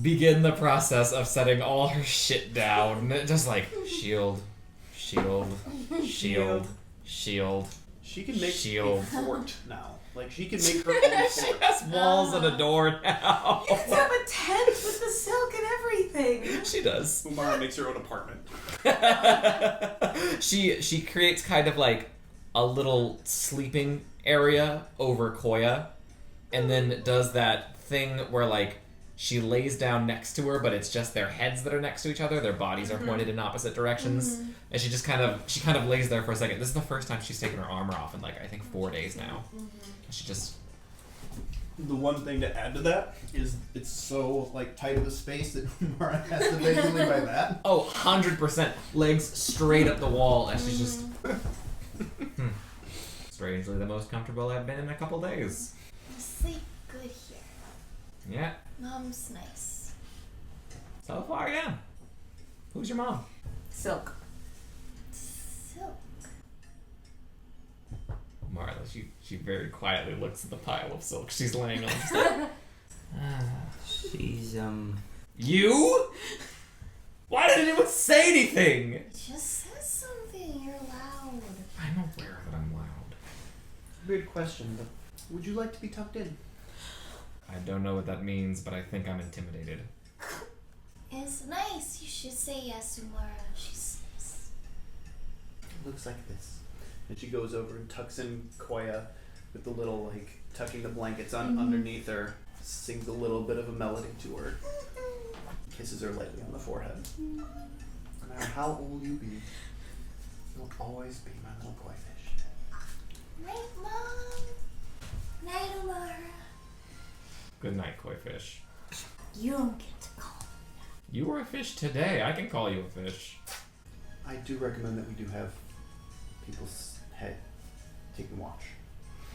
begin the process of setting all her shit down. Just like, shield, shield, shield, shield. She can make Shield. a fort now. Like, she can make her own She fort. has walls and a door now. You have a tent with the silk and everything. She does. Umara makes her own apartment. She creates kind of like a little sleeping area over Koya, and then does that thing where like She lays down next to her, but it's just their heads that are next to each other. Their bodies are pointed in opposite directions, and she just kind of lays there for a second. This is the first time she's taken her armor off in like I think 4 days now. She just. The one thing to add to that is it's so like tight of a space that Mara has to basically by that. Oh, 100%. Legs straight up the wall, and she's just. Strangely, the most comfortable I've been in a couple days. You sleep good here. Yeah, Mom's nice. so far, yeah. Who's your mom? Silk. Silk. Marla, she very quietly looks at the pile of silk she's laying on. She's like, She's you? Why didn't anyone say anything? Just say something. You're loud. I'm aware that I'm loud. Weird question, but would you like to be tucked in? I don't know what that means, but I think I'm intimidated. It's nice. You should say yes to Mara. She's nice. It looks like this. And she goes over and tucks in Koya with the little like tucking the blankets on underneath her, sings a little bit of a melody to her, kisses her lightly on the forehead. No matter how old you be, you'll always be my little koi fish. Night, Mom. Night, Mara. Good night, koi fish. You don't get to call me. You were a fish today. I can call you a fish. I do recommend that we do have people's head taking watch.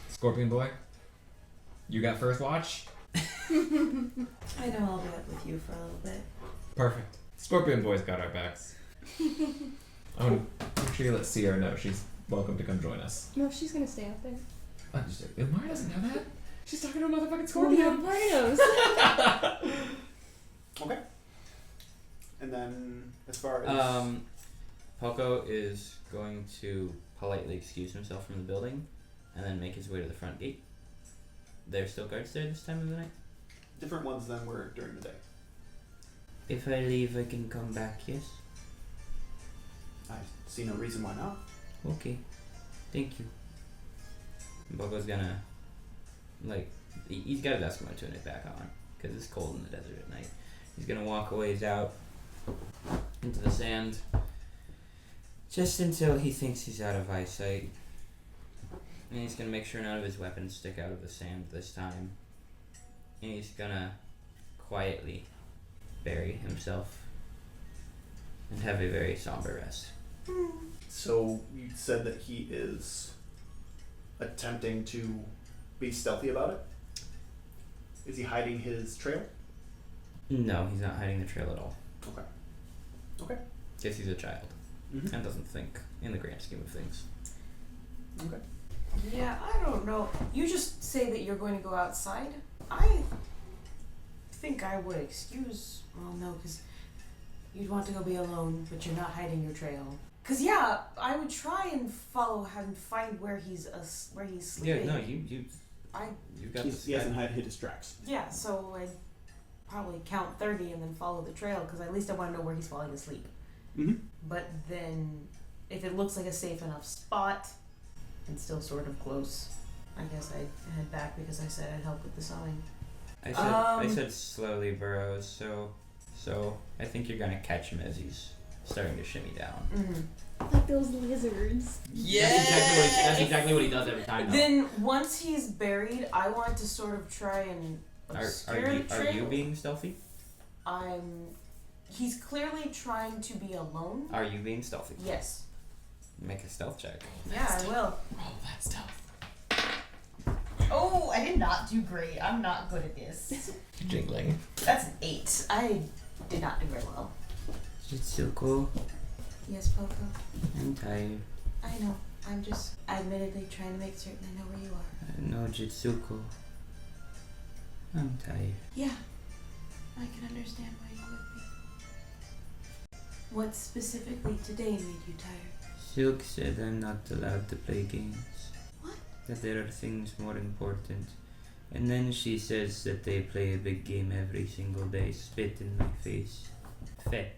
Scorpion boy, you got first watch? I know I'll be up with you for a little bit. Perfect. Scorpion boy's got our backs. Oh, make sure you let Sierra know she's welcome to come join us. No, she's gonna stay out there. Mara doesn't know that. She's talking to a motherfucking Well, we have scorpion. rhinos. Okay. And then as far as Poco is going to politely excuse himself from the building and then make his way to the front gate. There's still guards there this time of the night? different ones than were during the day. If I leave, I can come back, yes? I see no reason why not. Okay. Thank you. Poco's gonna, like, he's got his Eskimo tunic back on because it's cold in the desert at night. He's gonna walk a ways out into the sand just until he thinks he's out of eyesight. And he's gonna make sure none of his weapons stick out of the sand this time. And he's gonna quietly bury himself and have a very somber rest. So you said that he is attempting to be stealthy about it? Is he hiding his trail? No, he's not hiding the trail at all. Okay. Okay. Guess he's a child Mm-hmm. and doesn't think in the grand scheme of things. Okay. Yeah, I don't know. You just say that you're going to go outside. I think I would excuse. Well, no, because you'd want to go be alone, but you're not hiding your trail. Cause yeah, I would try and follow him and find where he's sleeping. Yeah, no, you've got this. He hasn't hid his tracks. Yeah, so I'd probably count 30 and then follow the trail, because at least I want to know where he's falling asleep. Mm-hmm. But then, if it looks like a safe enough spot, and still sort of close, I guess I'd head back because I said I'd help with the sewing. I said slowly burrows, so I think you're gonna catch him as he's starting to shimmy down. Mm-hmm. Like those lizards. That's exactly what he does every time. Though. Then once he's buried, I want to sort of try and obscure the trail. Are you being stealthy? He's clearly trying to be alone. Are you being stealthy? Yes. Make a stealth check. Yeah, I will. Roll that stealth. Oh, I did not do great. I'm not good at this. Jingling. That's an 8. I did not do very well. Jitsuko, Yes, Poco. I'm tired. I know. I'm just admittedly trying to make certain I know where you are. No, Jitsuko. I'm tired. Yeah. I can understand why you would be. What specifically today made you tired? Silk said I'm not allowed to play games. What? That there are things more important. And then she says that they play a big game every single day. Spit in my face. Fe.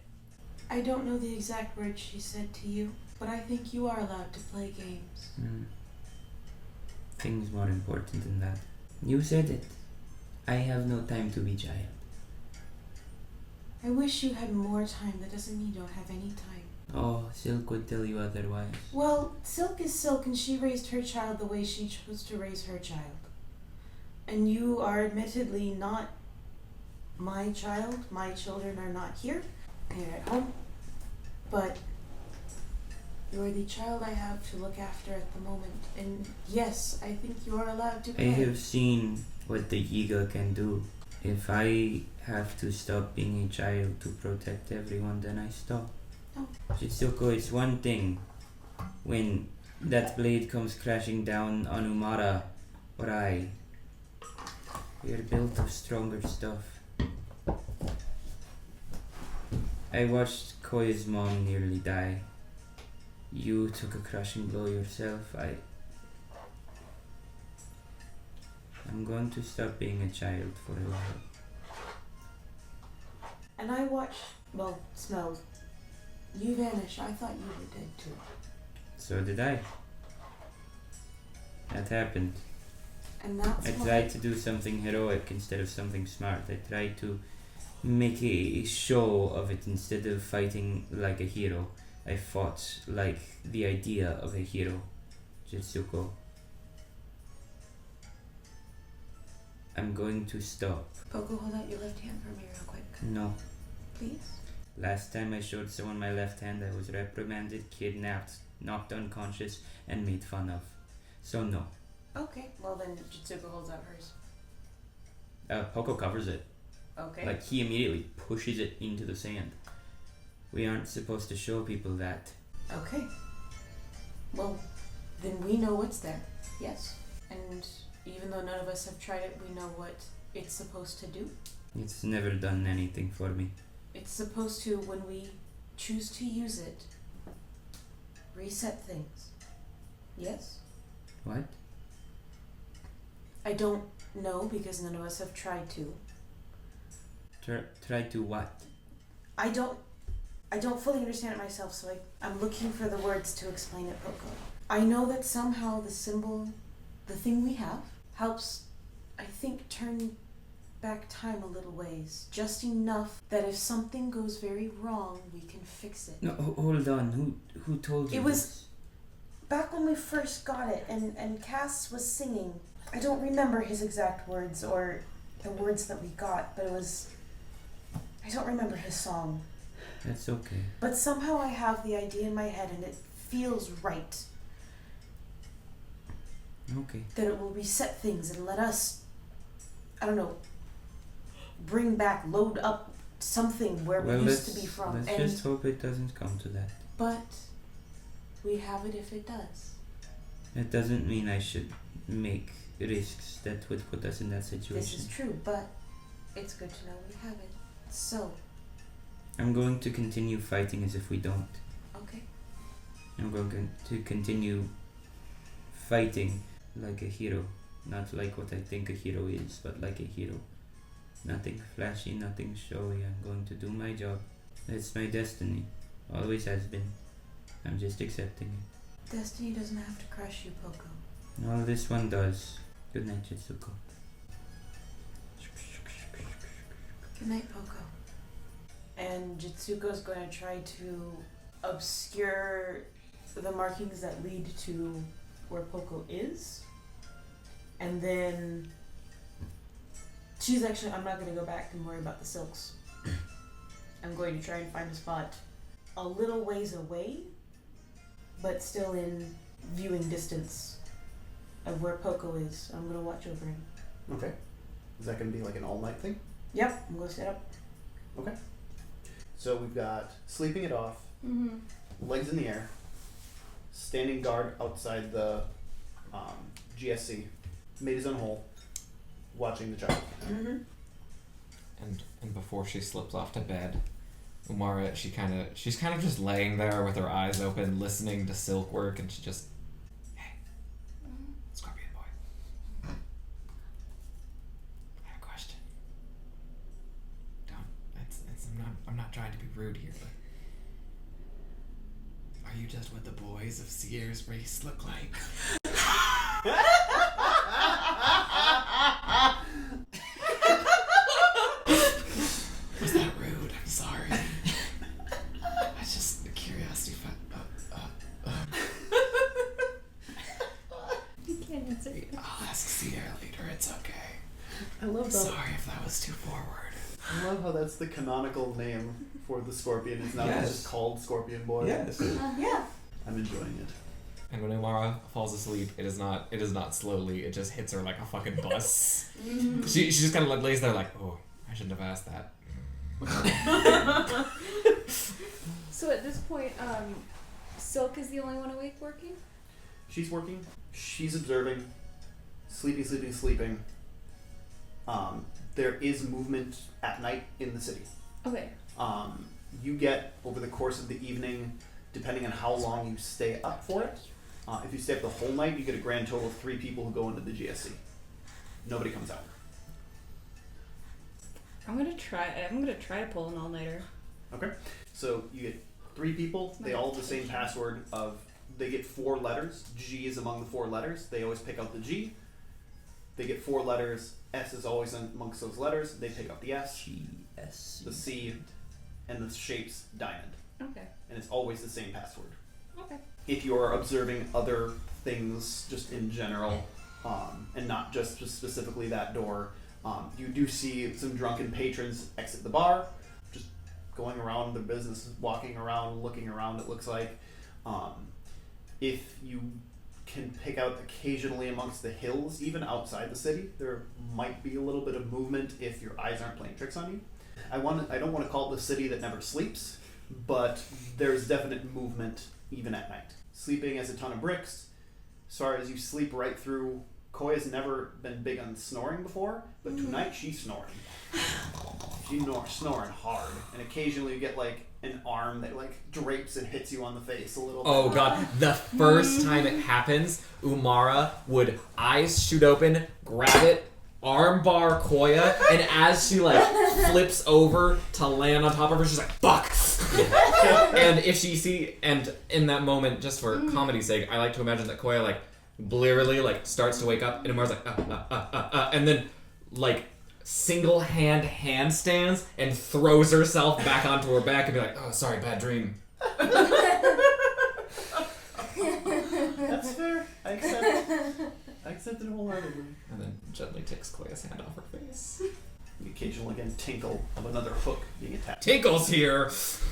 I don't know the exact words she said to you, but I think you are allowed to play games. Things more important than that. You said it. I have no time to be child. I wish you had more time. That doesn't mean you don't have any time. Oh, Silk would tell you otherwise. Well, Silk is Silk, and she raised her child the way she chose to raise her child. And you are admittedly not my child. My children are not here. They're at home. But you're the child I have to look after at the moment. And yes, I think you are allowed to I play. have seen what the eagle can do. If I have to stop being a child to protect everyone, then I stop. Oh. Jitsuko, it's one thing when that blade comes crashing down on Umara or I. We are built of stronger stuff. I watched Koya's mom nearly die. You took a crushing blow yourself. I'm going to stop being a child for a while. And I watched, well, smelled. You vanished. I thought you were dead too. So did I. That happened. And that's I why tried to do something heroic instead of something smart. I tried to make a show of it instead of fighting like a hero. I fought like the idea of a hero. Jitsuko. I'm going to stop. Poco, hold out your left hand for me real quick. No. Please? Last time I showed someone my left hand, I was reprimanded, kidnapped, knocked unconscious, and made fun of. So no. Okay. Well then, Jitsuko holds out hers. Poco covers it. Okay. Like, he immediately pushes it into the sand. We aren't supposed to show people that. Okay. Well, then we know what's there. Yes. And even though none of us have tried it, we know what it's supposed to do. It's never done anything for me. It's supposed to, when we choose to use it, reset things. Yes? What? I don't know because none of us have tried to. Try to what? I don't fully understand it myself, so I'm looking for the words to explain it, Poco. I know that somehow the symbol, the thing we have, helps, I think, turn back time a little ways. Just enough that if something goes very wrong, we can fix it. No, hold on. Who told you It was this? back when we first got it, and Cass was singing. I don't remember his exact words or the words that we got, but it was... I don't remember his song. That's okay. But somehow I have the idea in my head and it feels right. Okay. That it will reset things and let us, I don't know, bring back, load up something where we used to be from. Let's And just hope it doesn't come to that. but we have it if it does. It doesn't mean I should make risks that would put us in that situation. This is true, but it's good to know we have it. So, I'm going to continue fighting as if we don't. okay. I'm going to continue fighting like a hero. Not like what I think a hero is, but like a hero. Nothing flashy, nothing showy. I'm going to do my job. It's my destiny. Always has been. I'm just accepting it. Destiny doesn't have to crush you, Poco. Well, this one does. Good night, Jitsuko. Good night, Poco. And Jitsuko's going to try to obscure the markings that lead to where Poco is. And then she's actually, I'm not going to go back and worry about the silks. I'm going to try and find a spot a little ways away, but still in viewing distance of where Poco is. I'm going to watch over him. Okay. Is that going to be like an all-night thing? Yep, I'm going to set up. Okay. So we've got sleeping it off, legs in the air, standing guard outside the GSC, made his own hole, watching the child. Mm-hmm. And before she slips off to bed, Umara, she's kind of just laying there with her eyes open, listening to Silk work, and she just, hey, Scorpion Boy, I have a question. I'm not trying to be rude here, but are you just what the boys of Seer's race look like? Was that rude? I'm I love that. Sorry if that was too forward. I love how that's the canonical name for the scorpion. It's now Yes. just called Scorpion Boy. Yes. Yeah. I'm enjoying it. And when Umara falls asleep, it is not slowly. It just hits her like a fucking bus. she just kind of like lays there like, oh, I shouldn't have asked that. So at this point, Silk is the only one awake working? She's working. She's observing. Sleeping. There is movement at night in the city. Okay. You get, over the course of the evening, depending on how long you stay up for it, if you stay up the whole night, you get a grand total of 3 people who go into the GSC. Nobody comes out. I'm gonna try to pull an all-nighter. Okay. So you get 3 people. They all have the same password of, they get 4 letters. G is among the 4 letters. They always pick out the G. They get 4 letters. S is always amongst those letters. They pick up the S, G-S. the C, and the shape's diamond. Okay. And it's always the same password. Okay. If you are observing other things just in general, and not just specifically that door, you do see some drunken patrons exit the bar, just going around their business, walking around, looking around, it looks like. If you can pick out occasionally amongst the hills, even outside the city, there might be a little bit of movement if your eyes aren't playing tricks on you. I don't want to call it the city that never sleeps, but there's definite movement even at night. Sleeping as a ton of bricks. As far as you sleep right through, Koya's never been big on snoring before, but tonight she's snoring. She's snoring hard, and occasionally you get like an arm that like drapes and hits you on the face a little bit. Oh god, the first time it happens, Umara would eyes shoot open, grab it, armbar Koya, and as she like flips over to land on top of her, she's like, fuck! And if she and in that moment, just for comedy's sake, I like to imagine that Koya like blearily like starts to wake up, and Umara's like, and then like single handstands and throws herself back onto her back and be like, oh, sorry, bad dream. That's fair. I accept it wholeheartedly. And then gently takes Koya's hand off her face. The occasional again tinkle of another hook being attached. Tinkle's here!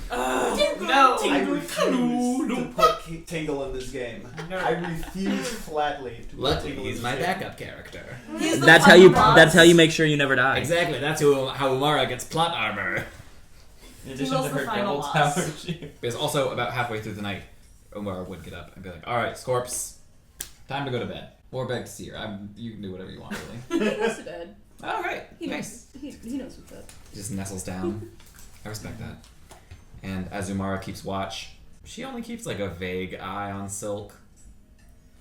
No. I refuse to put Tingle in this game. No. I refuse flatly to put Luckily, Tingle in he's this my game. backup character. He's the That's fun boss. how you make sure you never die. Exactly, that's how Umara gets plot armor. In addition Tingle's to the her final double boss. power shield. Because also, about halfway through the night, Umara would get up and be like, alright, Scorps, time to go to bed. Or back to see her. You can do whatever you want, really. He goes to bed. Alright, He nice. knows. He knows what's up. He just nestles down. I respect that. And as Umara keeps watch, she only keeps like a vague eye on Silk.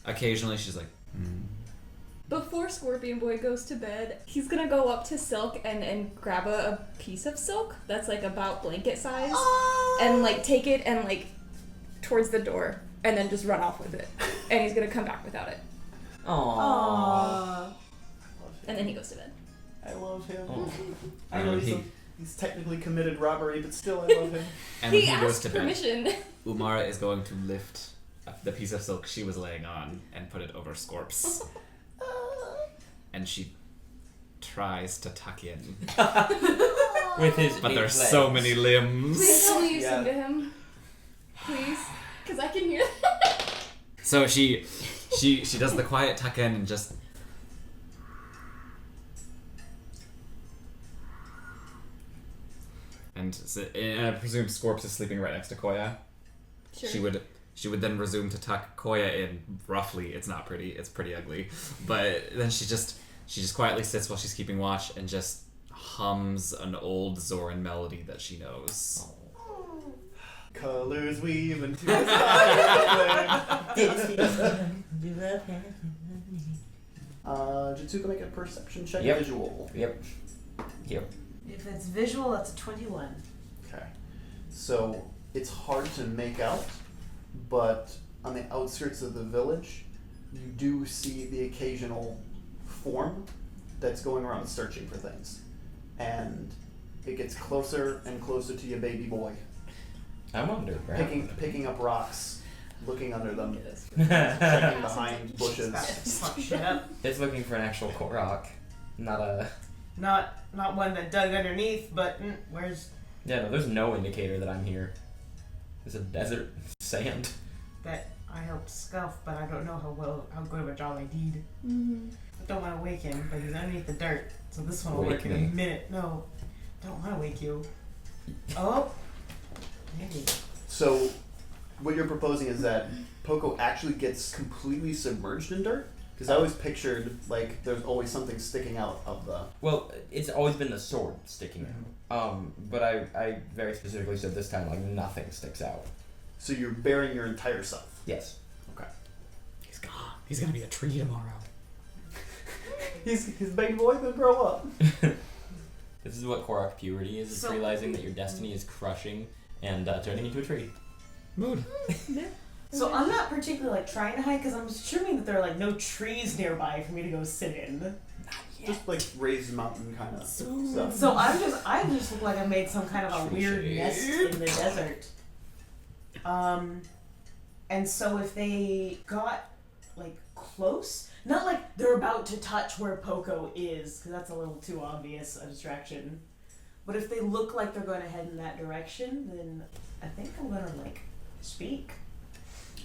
Occasionally she's like, Before Scorpion Boy goes to bed, he's gonna go up to Silk and grab a piece of silk that's like about blanket size, and like take it and like towards the door, and then just run off with it. And he's gonna come back without it. Aww. And then he goes to bed. I love him. oh. I know he's technically committed robbery, but still I love him. And He when he goes asked to bed, permission. Umara is going to lift the piece of silk she was laying on and put it over Scorps. And she tries to tuck in. With his But big there's legs. so many limbs. Please tell me you Yeah. sing to him. Please. Because I can hear that. So she does the quiet tuck in and just and I presume Scorps is sleeping right next to Koya. Sure. She would then resume to tuck Koya in roughly. It's not pretty. It's pretty ugly. But then she just quietly sits while she's keeping watch and just hums an old Zoran melody that she knows. Colors weave into the sky. Jitsuka, make a perception check. Yep. Visual. Yep. If it's visual, that's a 21. Okay. So it's hard to make out, but on the outskirts of the village, you do see the occasional form that's going around searching for things. And it gets closer and closer to your baby boy. I'm underground. Picking up rocks, looking under them, Yes. checking behind She's bushes. about to fuck shit up. It's looking for an actual rock, not a Not one that dug underneath, but where's Yeah, no, there's no indicator that I'm here. There's a desert sand. that I helped scuff, but I don't know how good of a job I did. Mm-hmm. I don't want to wake him, but he's underneath the dirt, so this one will Wake work in a me. minute. No, don't want to wake you. Oh, maybe. So, what you're proposing is that Poco actually gets completely submerged in dirt? Because I always pictured, like, there's always something sticking out of the... Well, it's always been the sword sticking out. But I very specifically said this time, like, nothing sticks out. So you're bearing your entire self. Yes. Okay. He's gone. He's gonna be a tree tomorrow. His big boy will grow up. This is what Korok puberty is. It's So- realizing that your destiny is crushing and turning into a tree. Mood. So I'm not particularly like trying to hide because I'm assuming that there are like no trees nearby for me to go sit in. Just like raised mountain kind of stuff. So I just look like I made some kind of a weird nest in the desert. And so if they got like close, not like they're about to touch where Poco is, because that's a little too obvious a distraction. But if they look like they're going to head in that direction, then I think I'm gonna like speak.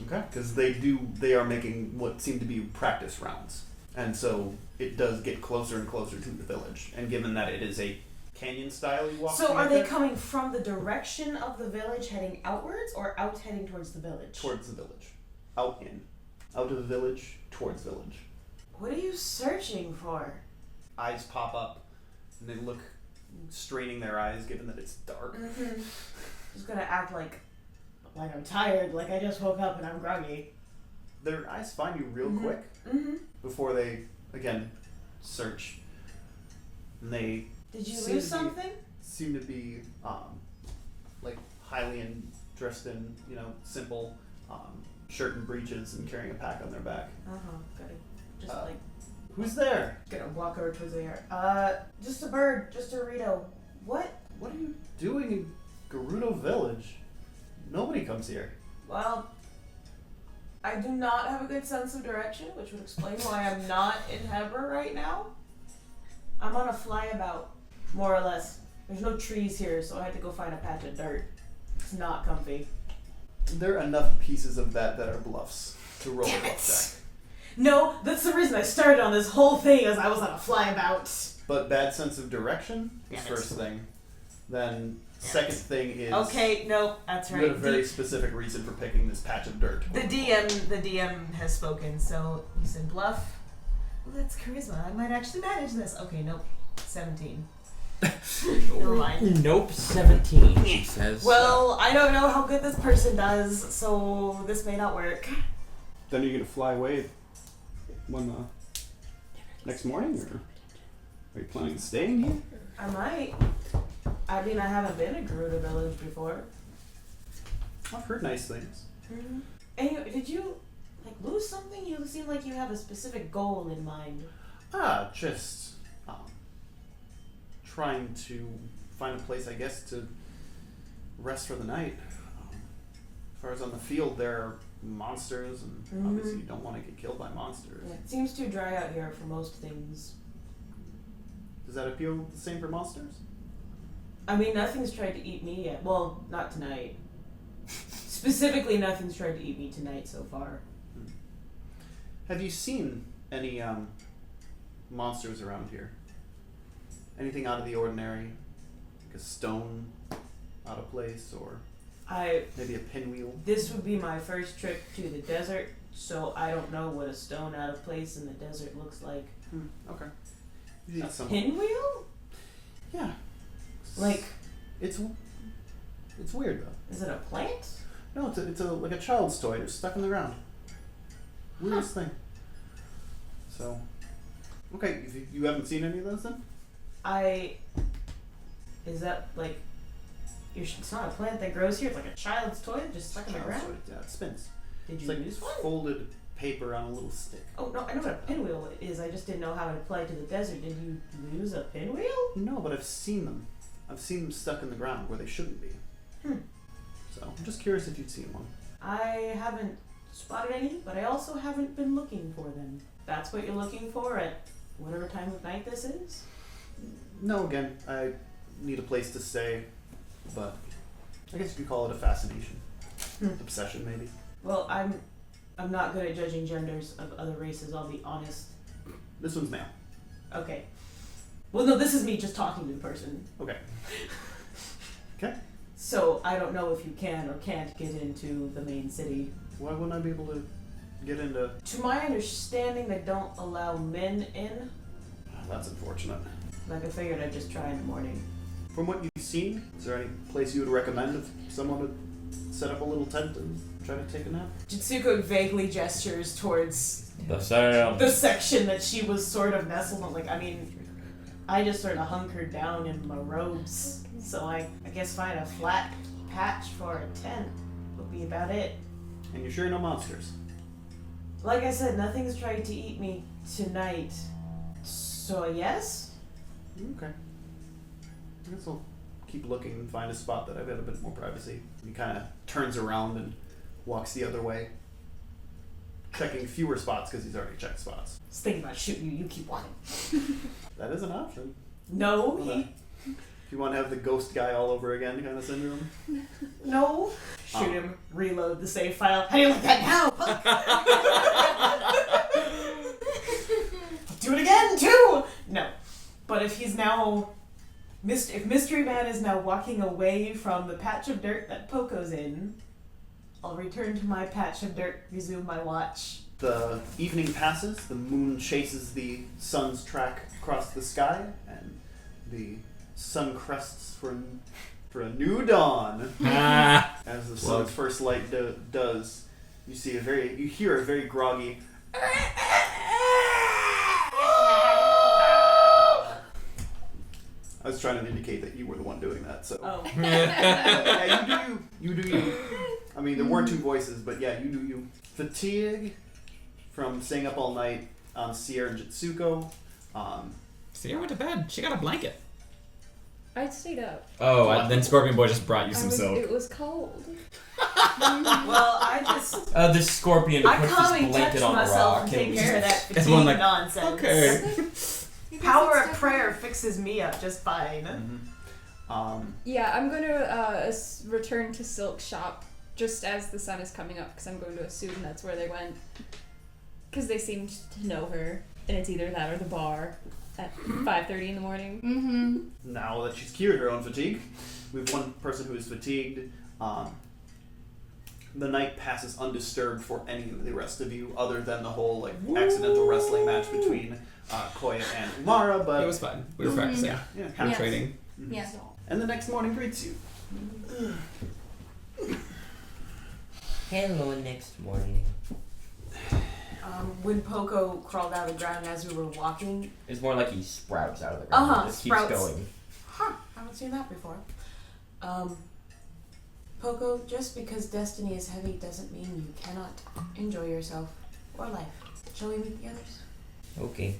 Okay. Because they are making what seem to be practice rounds. And so it does get closer and closer to the village. And given that it is a canyon style you walk So to are get they there, coming from the direction of the village heading outwards or out heading towards the village? towards the village. Out of the village, towards village. What are you searching for? Eyes pop up and they look, straining their eyes given that it's dark. Mm-hmm. Just gonna act like I'm tired, like I just woke up and I'm groggy. Their eyes find you real Mhm. quick Mm-hmm. before they, again, search. And they Did you Seem lose to be- something? seem to be, like, highly dressed in, simple shirt and breeches and carrying a pack on their back. Uh-huh. Gotta just Uh, Who's there? gonna walk over towards the air. Just a bird, just a Dorito. What? What are you doing in Gerudo Village? Nobody comes here. Well, I do not have a good sense of direction, which would explain why I'm not in Heber right now. I'm on a flyabout, more or less. There's no trees here, so I had to go find a patch of dirt. It's not comfy. There are enough pieces of that are bluffs to roll a Damn bluff it. check. No, that's the reason I started on this whole thing, as I was on a flyabout. But bad sense of direction is Damn it. first thing. Then second thing is Okay, no, that's you right. had a very specific reason for picking this patch of dirt. The DM has spoken, so you said bluff. Well, that's charisma. I might actually manage this. Okay, nope. 17. Never mind. Nope, 17, she says. Well, I don't know how good this person does, so this may not work. Then you're gonna fly away when next morning, or are you planning on staying here? I might. I mean, I haven't been to Gerudo Village before. I've heard nice things. Anyway, did you lose something? You seem like you have a specific goal in mind. Just trying to find a place, I guess, to rest for the night. As far as on the field, there are monsters, and obviously you don't want to get killed by monsters. Yeah, it seems too dry out here for most things. Does that appeal the same for monsters? I mean, nothing's tried to eat me yet. Well, not tonight. Specifically, nothing's tried to eat me tonight so far. Have you seen any monsters around here? Anything out of the ordinary? Like a stone out of place, or maybe a pinwheel? This would be my first trip to the desert, so I don't know what a stone out of place in the desert looks like. Okay. You need some. Pinwheel? Yeah. Like, It's weird though. is it a plant? No, it's like a child's toy just stuck in the ground. Weirdest thing. So, okay, you haven't seen any of those then? Is that like, it's not a plant that grows here, it's like a child's toy just stuck in the Child's ground? toy. Yeah, it spins. Did It's you like use one? folded paper on a little stick. Oh, no, I know what a pinwheel is, I just didn't know how it applied to the desert. Did you lose a pinwheel? No, but I've seen them. I've seen them stuck in the ground where they shouldn't be. So, I'm just curious if you'd seen one. I haven't spotted any, but I also haven't been looking for them. That's what you're looking for at whatever time of night this is? No, again, I need a place to stay, but I guess you could call it a fascination. Obsession, maybe. Well, I'm not good at judging genders of other races, I'll be honest. This one's male. Okay. Well, no, this is me just talking to the person. Okay. Okay. So, I don't know if you can or can't get into the main city. Why wouldn't I be able to get into... To my understanding, they don't allow men in. That's unfortunate. Like, I figured I'd just try in the morning. From what you've seen, is there any place you would recommend if someone would set up a little tent and try to take a nap? Jitsuko vaguely gestures towards The sound. the section that she was sort of nestled in. Like, I mean, I just sort of hunkered down in my robes. So I guess find a flat patch for a tent would be about it. And you're sure no monsters? Like I said, nothing's tried to eat me tonight. So yes? Okay. I guess I'll keep looking and find a spot that I've got a bit more privacy. He kind of turns around and walks the other way, checking fewer spots because he's already checked spots. I was thinking about shooting you, you keep walking. That is an option. No, Hold on. If you want to have the ghost guy all over again kind of syndrome. no. Shoot him, reload the save file. How do you like that now? Do it again, too! No. But if he's now... If Mystery Man is now walking away from the patch of dirt that Poco's in, I'll return to my patch of dirt, resume my watch. The evening passes, the moon chases the sun's track across the sky, and the sun crests for a new dawn. As the sun's first light does, you hear a very groggy I was trying to indicate that you were the one doing that, so. Oh. Yeah, you do you. I mean, there were two voices, but yeah, you do you. Fatigue from staying up all night on Sierra and Jitsuko. Sierra went to bed. She got a blanket. I stayed up. Oh, then Scorpion Boy just brought you some silk. It was cold. Well, I just... The scorpion I puts calmly this blanket touch on a myself rock and take and care of that It's one fatigue like, nonsense. Okay. Power of prayer fixes me up just fine. Yeah, I'm going to return to Silk's shop just as the sun is coming up because I'm going to assume that's where they went. Because they seemed to know her, and it's either that or the bar at 5:30 in the morning. Mm-hmm. Now that she's cured her own fatigue, we have one person who is fatigued. The night passes undisturbed for any of the rest of you, other than the whole accidental wrestling match between Koya and Umara. But It was fun. We were practicing. yeah, We were Yes. training. Yes. And the next morning greets you. Hello, next morning. When Poco crawled out of the ground as we were walking... It's more like he sprouts out of the ground. Uh-huh, It just sprouts. keeps going. Huh, haven't seen that before. Poco, just because destiny is heavy doesn't mean you cannot enjoy yourself or life. Shall we meet the others? Okay.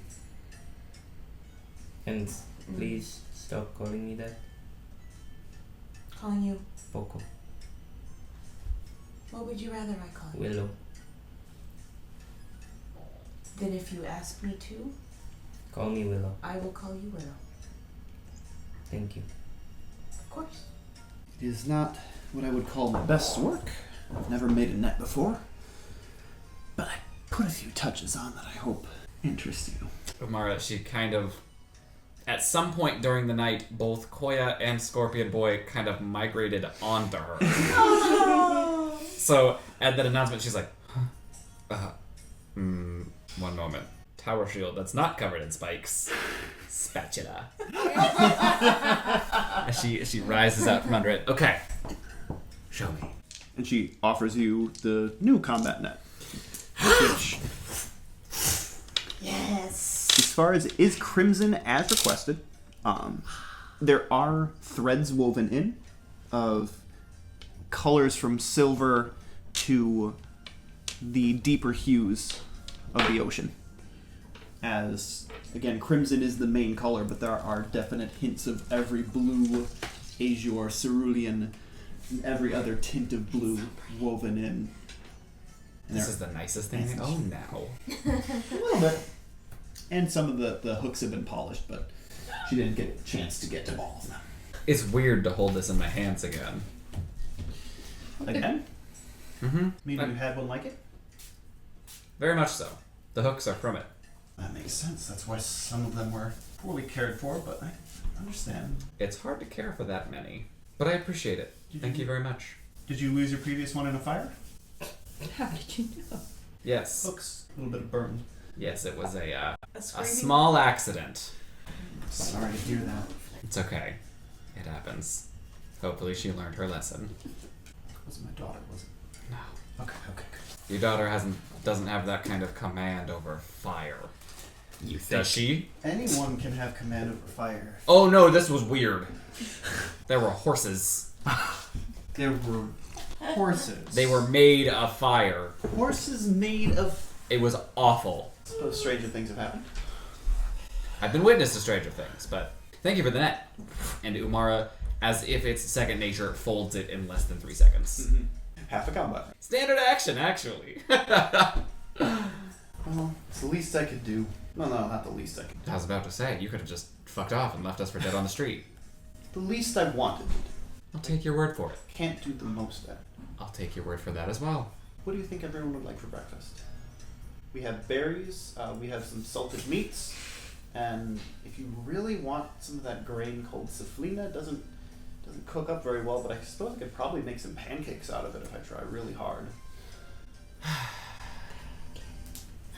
And please stop calling me that, Calling you. Poco. What would you rather I call you? Willow. Then if you ask me to, Call me Willow. I will call you Willow. Thank you. Of course. It is not what I would call my best work. I've never made a net before. But I put a few touches on that I hope interest you. Umara, she kind of... At some point during the night, both Koya and Scorpion Boy kind of migrated onto her. So, at that announcement, she's like, one moment. Tower shield that's not covered in spikes. Spatula. As she rises out from under it. Okay. Show me. And she offers you the new combat net. Which, Yes. as far as is crimson as requested, there are threads woven in of colors from silver to the deeper hues of the ocean. As, again, crimson is the main color, but there are definite hints of every blue, azure, cerulean, and every other tint of blue woven in. And This is the nicest thing I own now. a little bit. And some of the hooks have been polished, but She didn't get a chance to get to all of them. It's weird to hold this in my hands again. Again? Mm-hmm. Meaning you had one like it? Very much so. The hooks are from it. That makes sense. That's why some of them were poorly cared for, but I understand. It's hard to care for that many, but I appreciate it. Thank you very much. Did you lose your previous one in a fire? How did you know? Yes. Hooks. A little bit of burn. Yes, it was a screaming- small accident. Sorry to hear that. It's okay. It happens. Hopefully she learned her lesson. It wasn't my daughter, was it? No. Okay, good. Your daughter doesn't have that kind of command over fire. You Does she? Anyone can have command over fire. Oh no, this was weird. There were horses. There were horses. They were made of fire. horses made of... It was awful. I suppose stranger things have happened. I've been witness to stranger things, but thank you for the net. And Umara, as if it's second nature, folds it in less than 3 seconds. Mm-hmm. Half a combat. Standard action, actually. Well, it's the least I could do. No, not the least I could do. I was about to say, you could have just fucked off and left us for dead on the street. The least I wanted to do. I'll take your word for it. Can't do the most at it. I'll take your word for that as well. What do you think everyone would like for breakfast? We have berries, we have some salted meats, and if you really want some of that grain called saflina, it doesn't cook up very well, but I suppose I could probably make some pancakes out of it if I try really hard.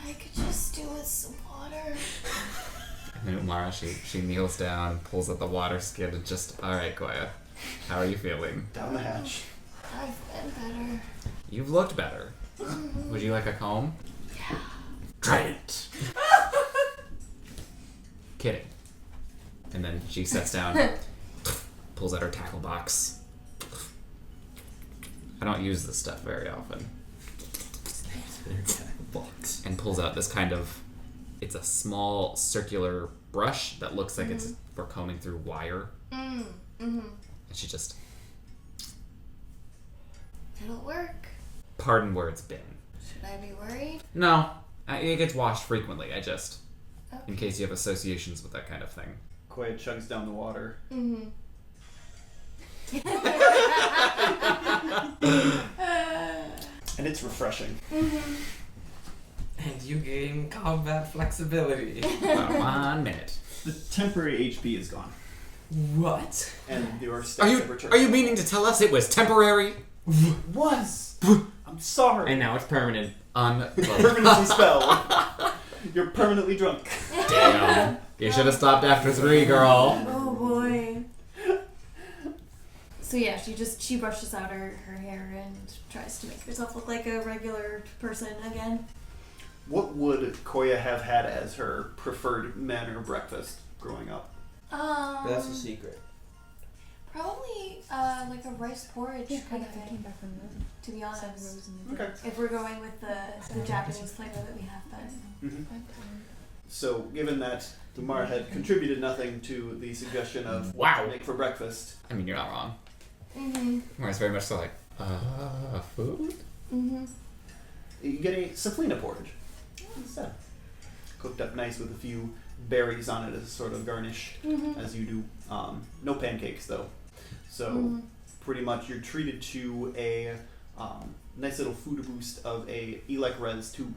I could just do with some water. And then Umara, she kneels down, pulls out the water skin, and just, alright, Koya, how are you feeling? Down the hatch. I've been better. You've looked better. Would you like a comb? Yeah. Trident. Kidding. And then she sits down, pulls out her tackle box. I don't use this stuff very often. And pulls out this kind of, it's a small circular brush that looks like it's for combing through wire. And she just, It'll work. pardon where it's been. Should I be worried? No, it gets washed frequently. In Okay. case you have associations with that kind of thing. Koya chugs down the water. Mm-hmm. And it's refreshing. And you gain combat flexibility. About 1 minute. The temporary HP is gone. What? And your Are stats you have returned. are you meaning to tell us it was temporary? Was! I'm sorry. And now it's permanent. Permanency spell. You're permanently drunk. Damn. You should have stopped after 3, girl. Oh boy. So yeah, she brushes out her hair and tries to make herself look like a regular person again. What would Koya have had as her preferred manner breakfast growing up? That's a secret. Probably like a rice porridge kind of came thing. back from To be honest, Okay. if we're going with the Japanese flavor that we have, then Mm-hmm. So, given that Umar had contributed nothing to the suggestion of what to make for breakfast, I mean, you're not wrong. mm-hmm. It's very much so like, food? Mm-hmm. you get a saflina porridge instead. Cooked up nice with a few berries on it as a sort of garnish, as you do. No pancakes though. So pretty much you're treated to a nice little food boost of a Elec Res 2.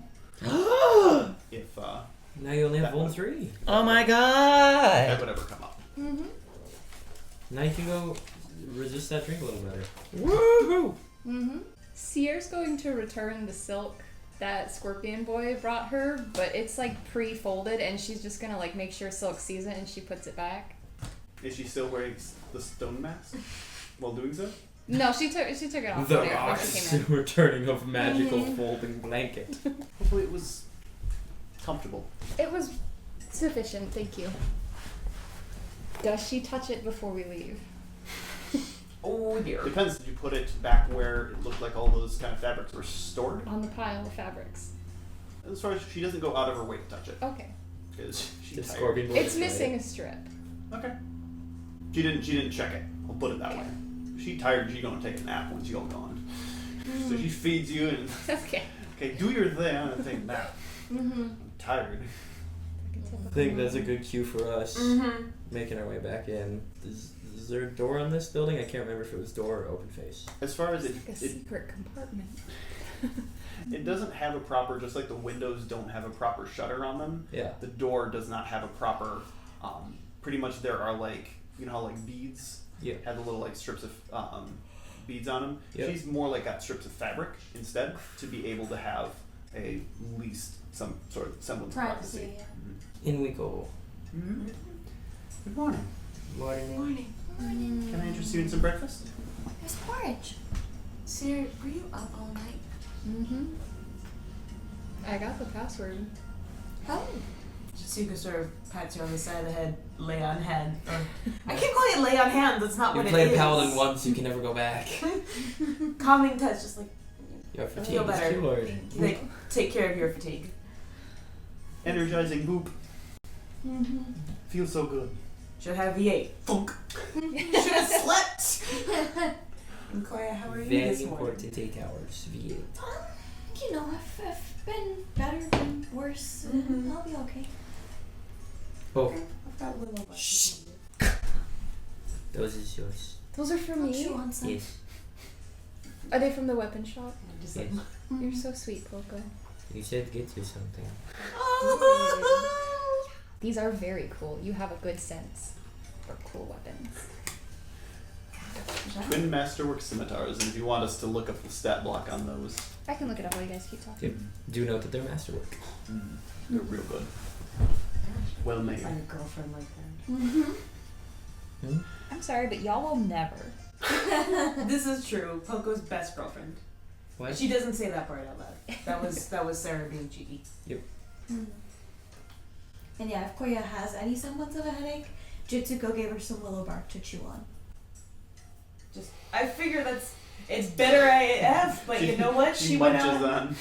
If Now you only have That one one. 3. Oh my that god! would ever come up. Mm-hmm. Now you can go resist that drink a little better. Woohoo! Mm-hmm. Sierra's going to return the silk that Scorpion Boy brought her, but it's like pre-folded, and she's just gonna like make sure Silk sees it and she puts it back. Is she still wearing the stone mask while doing so? No, she took it off The when she came in. returning of magical folding blanket. Hopefully it was comfortable. It was sufficient, thank you. Does she touch it before we leave? Oh dear. Depends. Did you put it back where it looked like all those kind of fabrics were stored? On the pile of fabrics. As far as she doesn't go out of her way to touch it, Okay. because she's The tired. Scorpion Boy It's is missing a strip. Okay. She didn't check it. I'll put it that way. She tired. She gonna take a nap when you all gone. So she feeds you and Okay. okay, do your thing. I'm gonna take a nap. Mm-hmm. I'm tired. I think that's a good cue for us Mm-hmm. making our way back in. Is there a door on this building? I can't remember if it was door or open face. As far as Like a secret compartment. it doesn't have a proper, just like the windows don't have a proper shutter on them. Yeah. The door does not have a proper. Pretty much there are like, you know how like beads have the little like strips of beads on them. Yep. She's more like got strips of fabric instead to be able to have at least some sort of semblance of privacy. Privacy, yeah. In we go. Mm-hmm. Good morning. Morning. Morning. Can I interest you in some breakfast? There's porridge. Sir, were you up all night? Mm-hmm. I got the password. Oh. Sheikah sort of pats you on the side of the head, lay on hand. I keep calling it lay on hand, that's not You what it played is. Paladin once, you can never go back. Calming touch, just like Your fatigue feel is better. cured. like take care of your fatigue. Energizing boop. Mm-hmm. Feels so good. Should have V8. Funk. Should have slept. And Koya, how are you Very this morning? important 8 hours. V8. You know, I've been better, been worse. Mhm. I'll be okay. Oh, I've got Willow by Shh. Those is yours. Those are for I'll me. chew on some. Yes. Are they from the weapon shop? Just Yes. like, You're so sweet, Poco. You said get you something. These are very cool. You have a good sense for cool weapons. Twin Masterwork Scimitars, and if you want us to look up the stat block on those, I can look it up while you guys keep talking. Yep. Do note that they're masterwork. they're real good. Well made. find a girlfriend like that. Mm-hmm. I'm sorry, but y'all will never. This is true. Poco's best girlfriend. What? She doesn't say that part out loud. That was Sarah being cheeky. Mm. And yeah, if Koya has any semblance of a headache, Jitsuko gave her some willow bark to chew on. Just I figure it's better I have, but you know what? She went munches out. on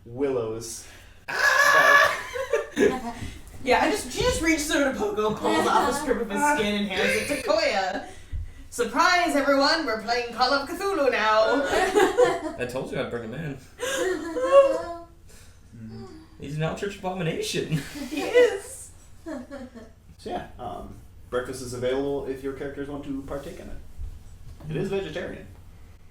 Willow's. Yeah, she just reaches over to Poco, pulls off a strip of his skin, and hands it to Koya. Surprise, everyone! We're playing Call of Cthulhu now. I told you I'd bring him in. He's an Eldritch Abomination. He is. So yeah, breakfast is available if your characters want to partake in it. It is vegetarian,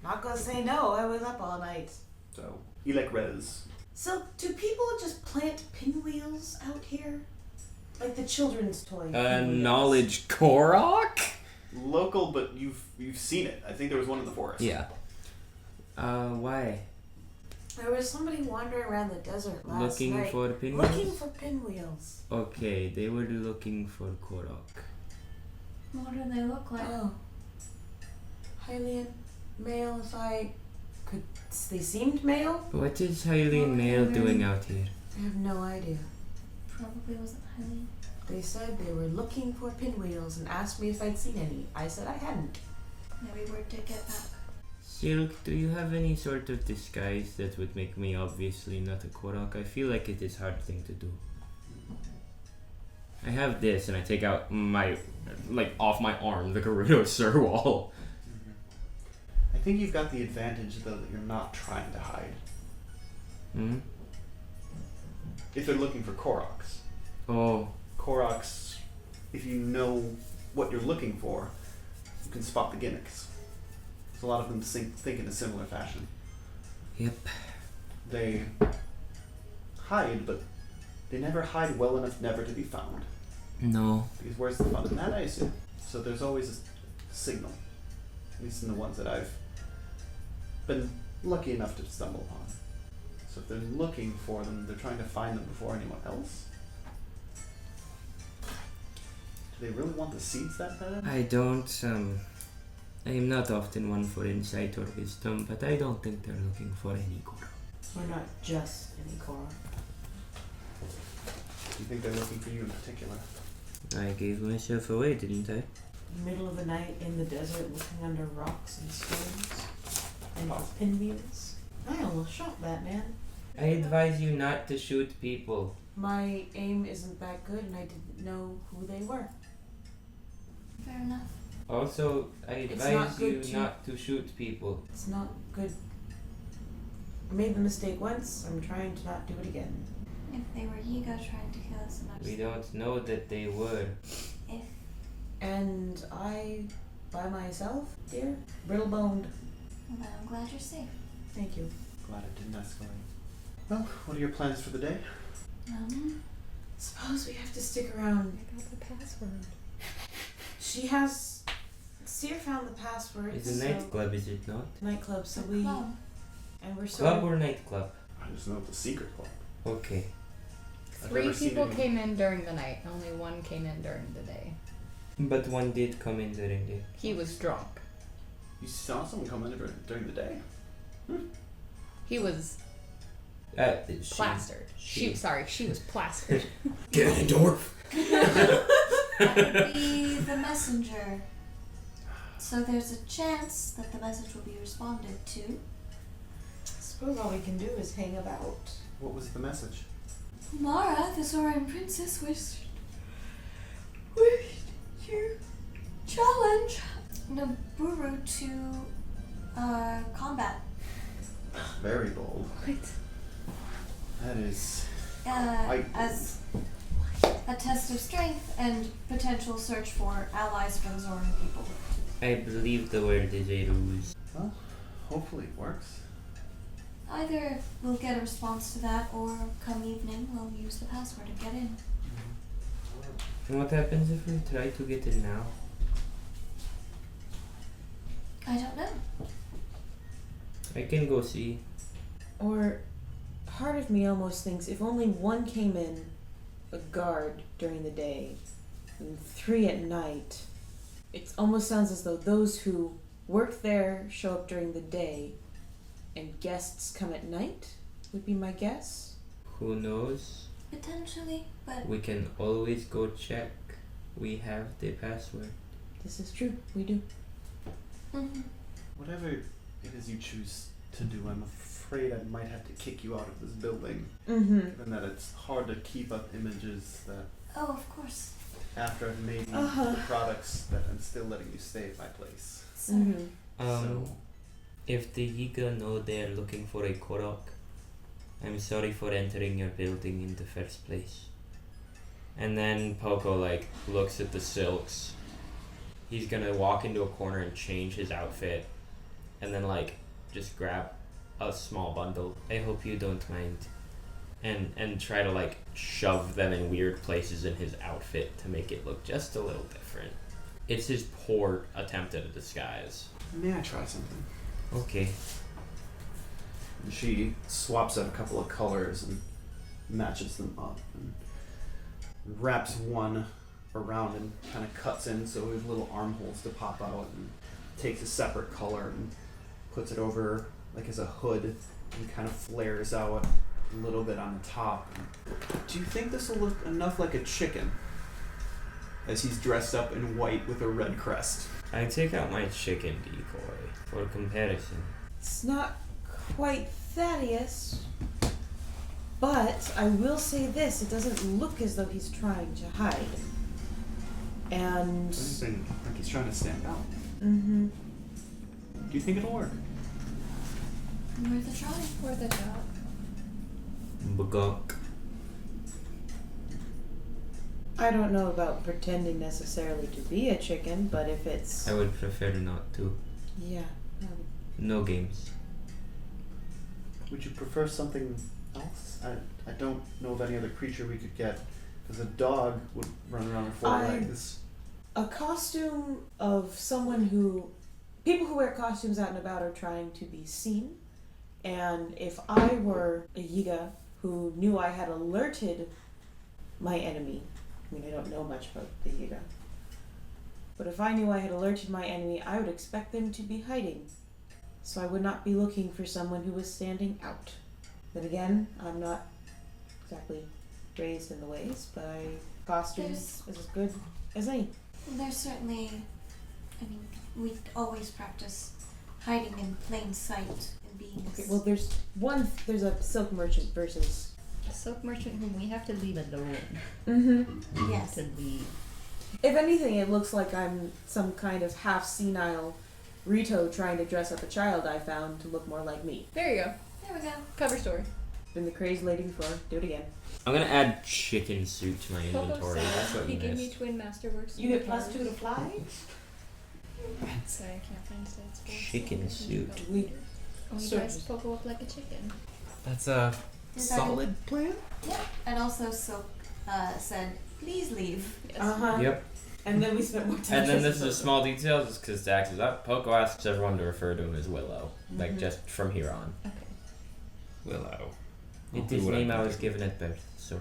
Not gonna say no. I was up all night. so elec res. So, do people just plant pinwheels out here? Like the children's toy. pinwheels? Knowledge Korok? Local, but you've seen it. I think there was one in the forest. Yeah. Why? There was somebody wandering around the desert last Looking night. for pinwheels? Looking for pinwheels. Okay, they were looking for Korok. What do they look like? Oh. Hylian, male, if I could. They seemed male? What is Hylian Male doing out here? I have no idea. Probably wasn't Hylian. They said they were looking for pinwheels and asked me if I'd seen any. I said I hadn't. Maybe word to get back. Silk, do you have any sort of disguise that would make me obviously not a Korok? I feel like it is a hard thing to do. I have this, and I take out my, off my arm, the Gerudo Surwall. I think you've got the advantage though that you're not trying to hide. Hmm? If they're looking for Koroks. Oh, Koroks, if you know what you're looking for, you can spot the gimmicks. So a lot of them think in a similar fashion. yep. They hide, but they never hide well enough never to be found. No. Because where's the fun in that, I assume? So there's always a signal. At least in the ones that I've been lucky enough to stumble upon. So if they're looking for them, they're trying to find them before anyone else. Do they really want the seeds that bad? I don't, I am not often one for insight or wisdom, but I don't think they're looking for any Korok. We're not just any Korok. Do you think they're looking for you in particular? I gave myself away, didn't I? Middle of the night in the desert looking under rocks and stones. And with pinwheels. I almost shot that man. I advise you not to shoot people. My aim isn't that good and I didn't know who they were. Fair enough. Also, I It's advise not you good to- not to shoot people. It's not good. I made the mistake once. I'm trying to not do it again. If they were Yiga trying to kill us, We don't know that they were. if And I, by myself, dear? Brittle-boned. well, then I'm glad you're safe. Thank you. Glad it didn't escalate. Well, what are your plans for the day? Suppose we have to stick around. I got the password. Seer found the password. It's a nightclub, is it not? Nightclub, so The we... club. And we're Club or nightclub? I just know it's a secret club. Okay. I've 3 never seen people any- came in during the night. Only 1 came in during the day. But one did come in during the... He was drunk. You saw someone come in during the day? He was she- plastered. She was plastered. Ganondorf. That would be the messenger. So there's a chance that the message will be responded to. Suppose all we can do is hang about. What was the message? Mara, the Zoran princess, wished you challenge Naburu to combat. Very bold. What? That is... As a test of strength and potential search for allies for the Zoran people. I believe the word is a ruse. Well, hopefully it works. Either we'll get a response to that, or come evening we'll use the password and get in. And what happens if we try to get in now? I don't know. I can go see. Or part of me almost thinks if only 1 came in, a guard during the day, and 3 at night, it almost sounds as though those who work there show up during the day, and guests come at night, would be my guess. Who knows? Potentially, but We can always go check. We have the password. This is true, we do. Whatever it is you choose to do, I'm afraid I might have to kick you out of this building. Mm-hmm. Given that it's hard to keep up images that oh, of course. after I've made Uh-huh. the products that I'm still letting you stay at my place. So, Mm-hmm. So, If the Yiga know they're looking for a Korok, I'm sorry for entering your building in the first place. And then Poco looks at the silks. He's gonna walk into a corner and change his outfit, and then just grab a small bundle. I hope you don't mind. And try to shove them in weird places in his outfit to make it look just a little different. It's his poor attempt at a disguise. may I try something? Okay. And she swaps out a couple of colors and matches them up and wraps one around and kind of cuts in so there's little armholes to pop out, and takes a separate color and puts it over as a hood and kind of flares out a little bit on the top. Do you think this will look enough like a chicken as he's dressed up in white with a red crest? I take out my chicken decoy for comparison. It's not quite Thaddeus, but I will say this, it doesn't look as though he's trying to hide. And... Doesn't seem like he's trying to stand out. Mm-hmm. Do you think it'll work? worth a try. Worth a shot. Bugok. I don't know about pretending necessarily to be a chicken, but if it's... I would prefer not to. Yeah. No games. Would you prefer something else? I don't know of any other creature we could get, because a dog would run around on 4 legs. A costume of someone who... People who wear costumes out and about are trying to be seen. And if I were a Yiga who knew I had alerted my enemy... I mean, I don't know much about the Yiga. But if I knew I had alerted my enemy, I would expect them to be hiding. So I would not be looking for someone who was standing out. Then again, I'm not exactly raised in the ways, but costumes is as good as any. There's certainly, we always practice hiding in plain sight and being Okay, well there's a silk merchant versus... A silk merchant whom we have to leave alone. Mm-hmm. yes. To leave. If anything, it looks like I'm some kind of half senile Rito trying to dress up a child I found to look more like me. There you go. There we go. Cover story. Been the crazy lady before. Do it again. I'm gonna add chicken soup to my Poco inventory. said That's what he you gave me missed. twin masterworks. You get +2 to fly. Sorry, I can't find stats. for it, Chicken so soup. We Oh, you guys Poco up like a chicken. That's a Is that- solid plan. Yeah. And also Silk said, please leave. Yes. Yep. And then we spent more time. And then this is chasing a small detail, just because Dax is up. Poco asks everyone to refer to him as Willow, like just from here on. Okay. Willow. I'll It do is what name I can was do. given at birth, so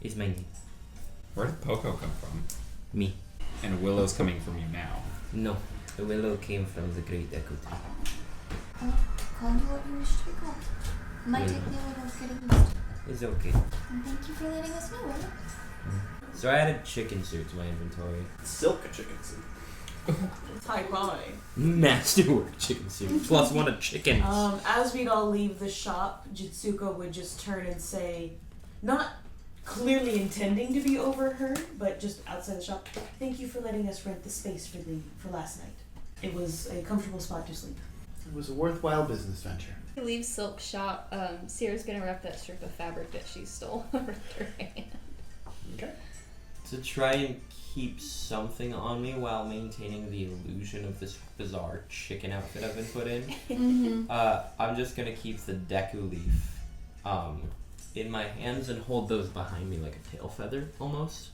it's my name. Where did Poco come from? Me. And Willow's coming from you now. No, the Willow came from the Great Echo Tree. Call me what you wish to be called. Might Willow. take me a little getting used to. It's okay. And thank you for letting us know, Willow. So I added chicken soup to my inventory. Silk chicken soup. It's high quality. Masterwork chicken soup. +1 of chickens. As we'd all leave the shop, Jitsuko would just turn and say, not clearly intending to be overheard, but just outside the shop, thank you for letting us rent the space for last night. It was a comfortable spot to sleep. It was a worthwhile business venture. To leave Silk shop, Sierra's gonna wrap that strip of fabric that she stole with her hand. Okay. To try and keep something on me while maintaining the illusion of this bizarre chicken outfit I've been put in, I'm just gonna keep the Deku leaf in my hands and hold those behind me like a tail feather, almost.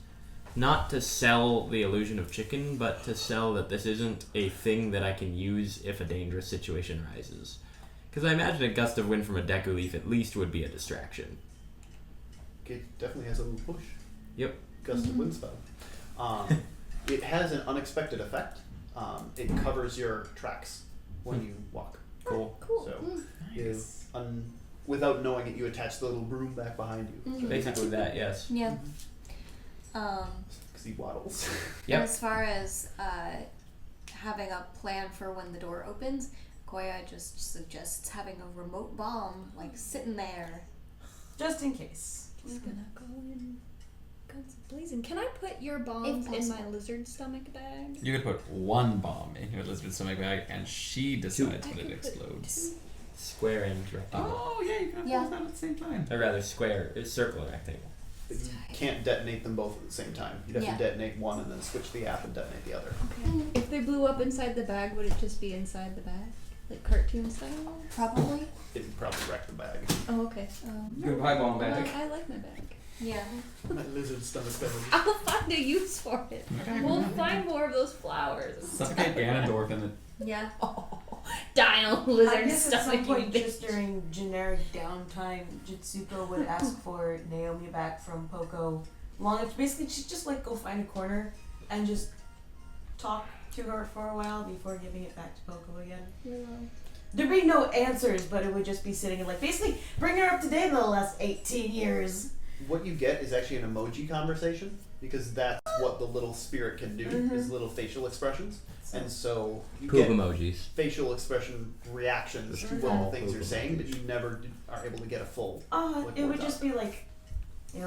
Not to sell the illusion of chicken, but to sell that this isn't a thing that I can use if a dangerous situation arises. Because I imagine a gust of wind from a Deku leaf at least would be a distraction. It definitely has a little push. Yep. Gust of wind spell. It has an unexpected effect. It covers your tracks when you walk. Cool. Cool. So you without knowing it, you attach the little broom back behind you. Basically that, yes. Yeah. Because he waddles. Yep. As far as having a plan for when the door opens, Koya just suggests having a remote bomb, like sitting there. Just in case. Just gonna go in. Guns blazing. Can I put your bombs If in my possible. lizard stomach bag? You could put one bomb in your Elizabeth's stomach bag, and she decides I when it could put explodes. Square and rectangle. Oh yeah, you can have Yeah. both out at the same time. Or rather, square, circle and rectangle. But you can't detonate them both at the same time. You'd have Yeah. to detonate one and then switch the app and detonate the other. Okay. If they blew up inside the bag, would it just be inside the bag? Like cartoon style? Probably. It'd probably wreck the bag. Oh, okay. Good pie bomb bag. I like my bag. Yeah. My lizard stomach bag. I'll find a use for it. We'll find more of those flowers. Suffocate Ganondorf in the Yeah. Die on I lizard guess at some stomach, you point, bitch. just during generic downtime, Jitsuko would ask for Naomi back from Poco. Basically, she'd just like go find a corner and just talk to her for a while before giving it back to Poco again. There'd be no answers, but it would just be sitting and like basically bring her up to date in the last 18 years. What you get is actually an emoji conversation because that's what the little spirit can do is little facial expressions. And so you Poop get emojis. facial expression reactions to all the things you're saying, but you never are able to get a full. It would just be like,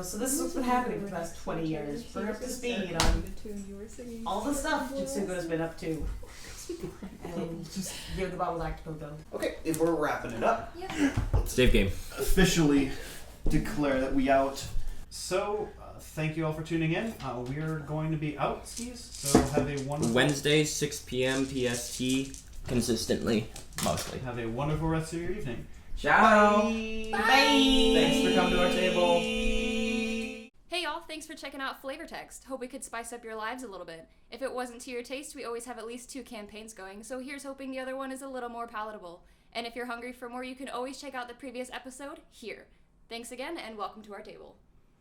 so this is what's been happening for the past 20 years. Bring her up to speed on all the stuff Jitsuko's been up to. And just give the bottle back to Poco. Okay, if we're wrapping it up, Save game. officially declare that we out. So, thank you all for tuning in. We're going to be out, skis. So have a wonderful Wednesday, 6 p.m. PST, consistently, mostly. Have a wonderful rest of your evening. Ciao. Bye. Thanks for coming to our table. Hey y'all, thanks for checking out FlavorText. Hope we could spice up your lives a little bit. If it wasn't to your taste, we always have at least 2 campaigns going, so here's hoping the other one is a little more palatable. And if you're hungry for more, you can always check out the previous episode here. Thanks again, and welcome to our table.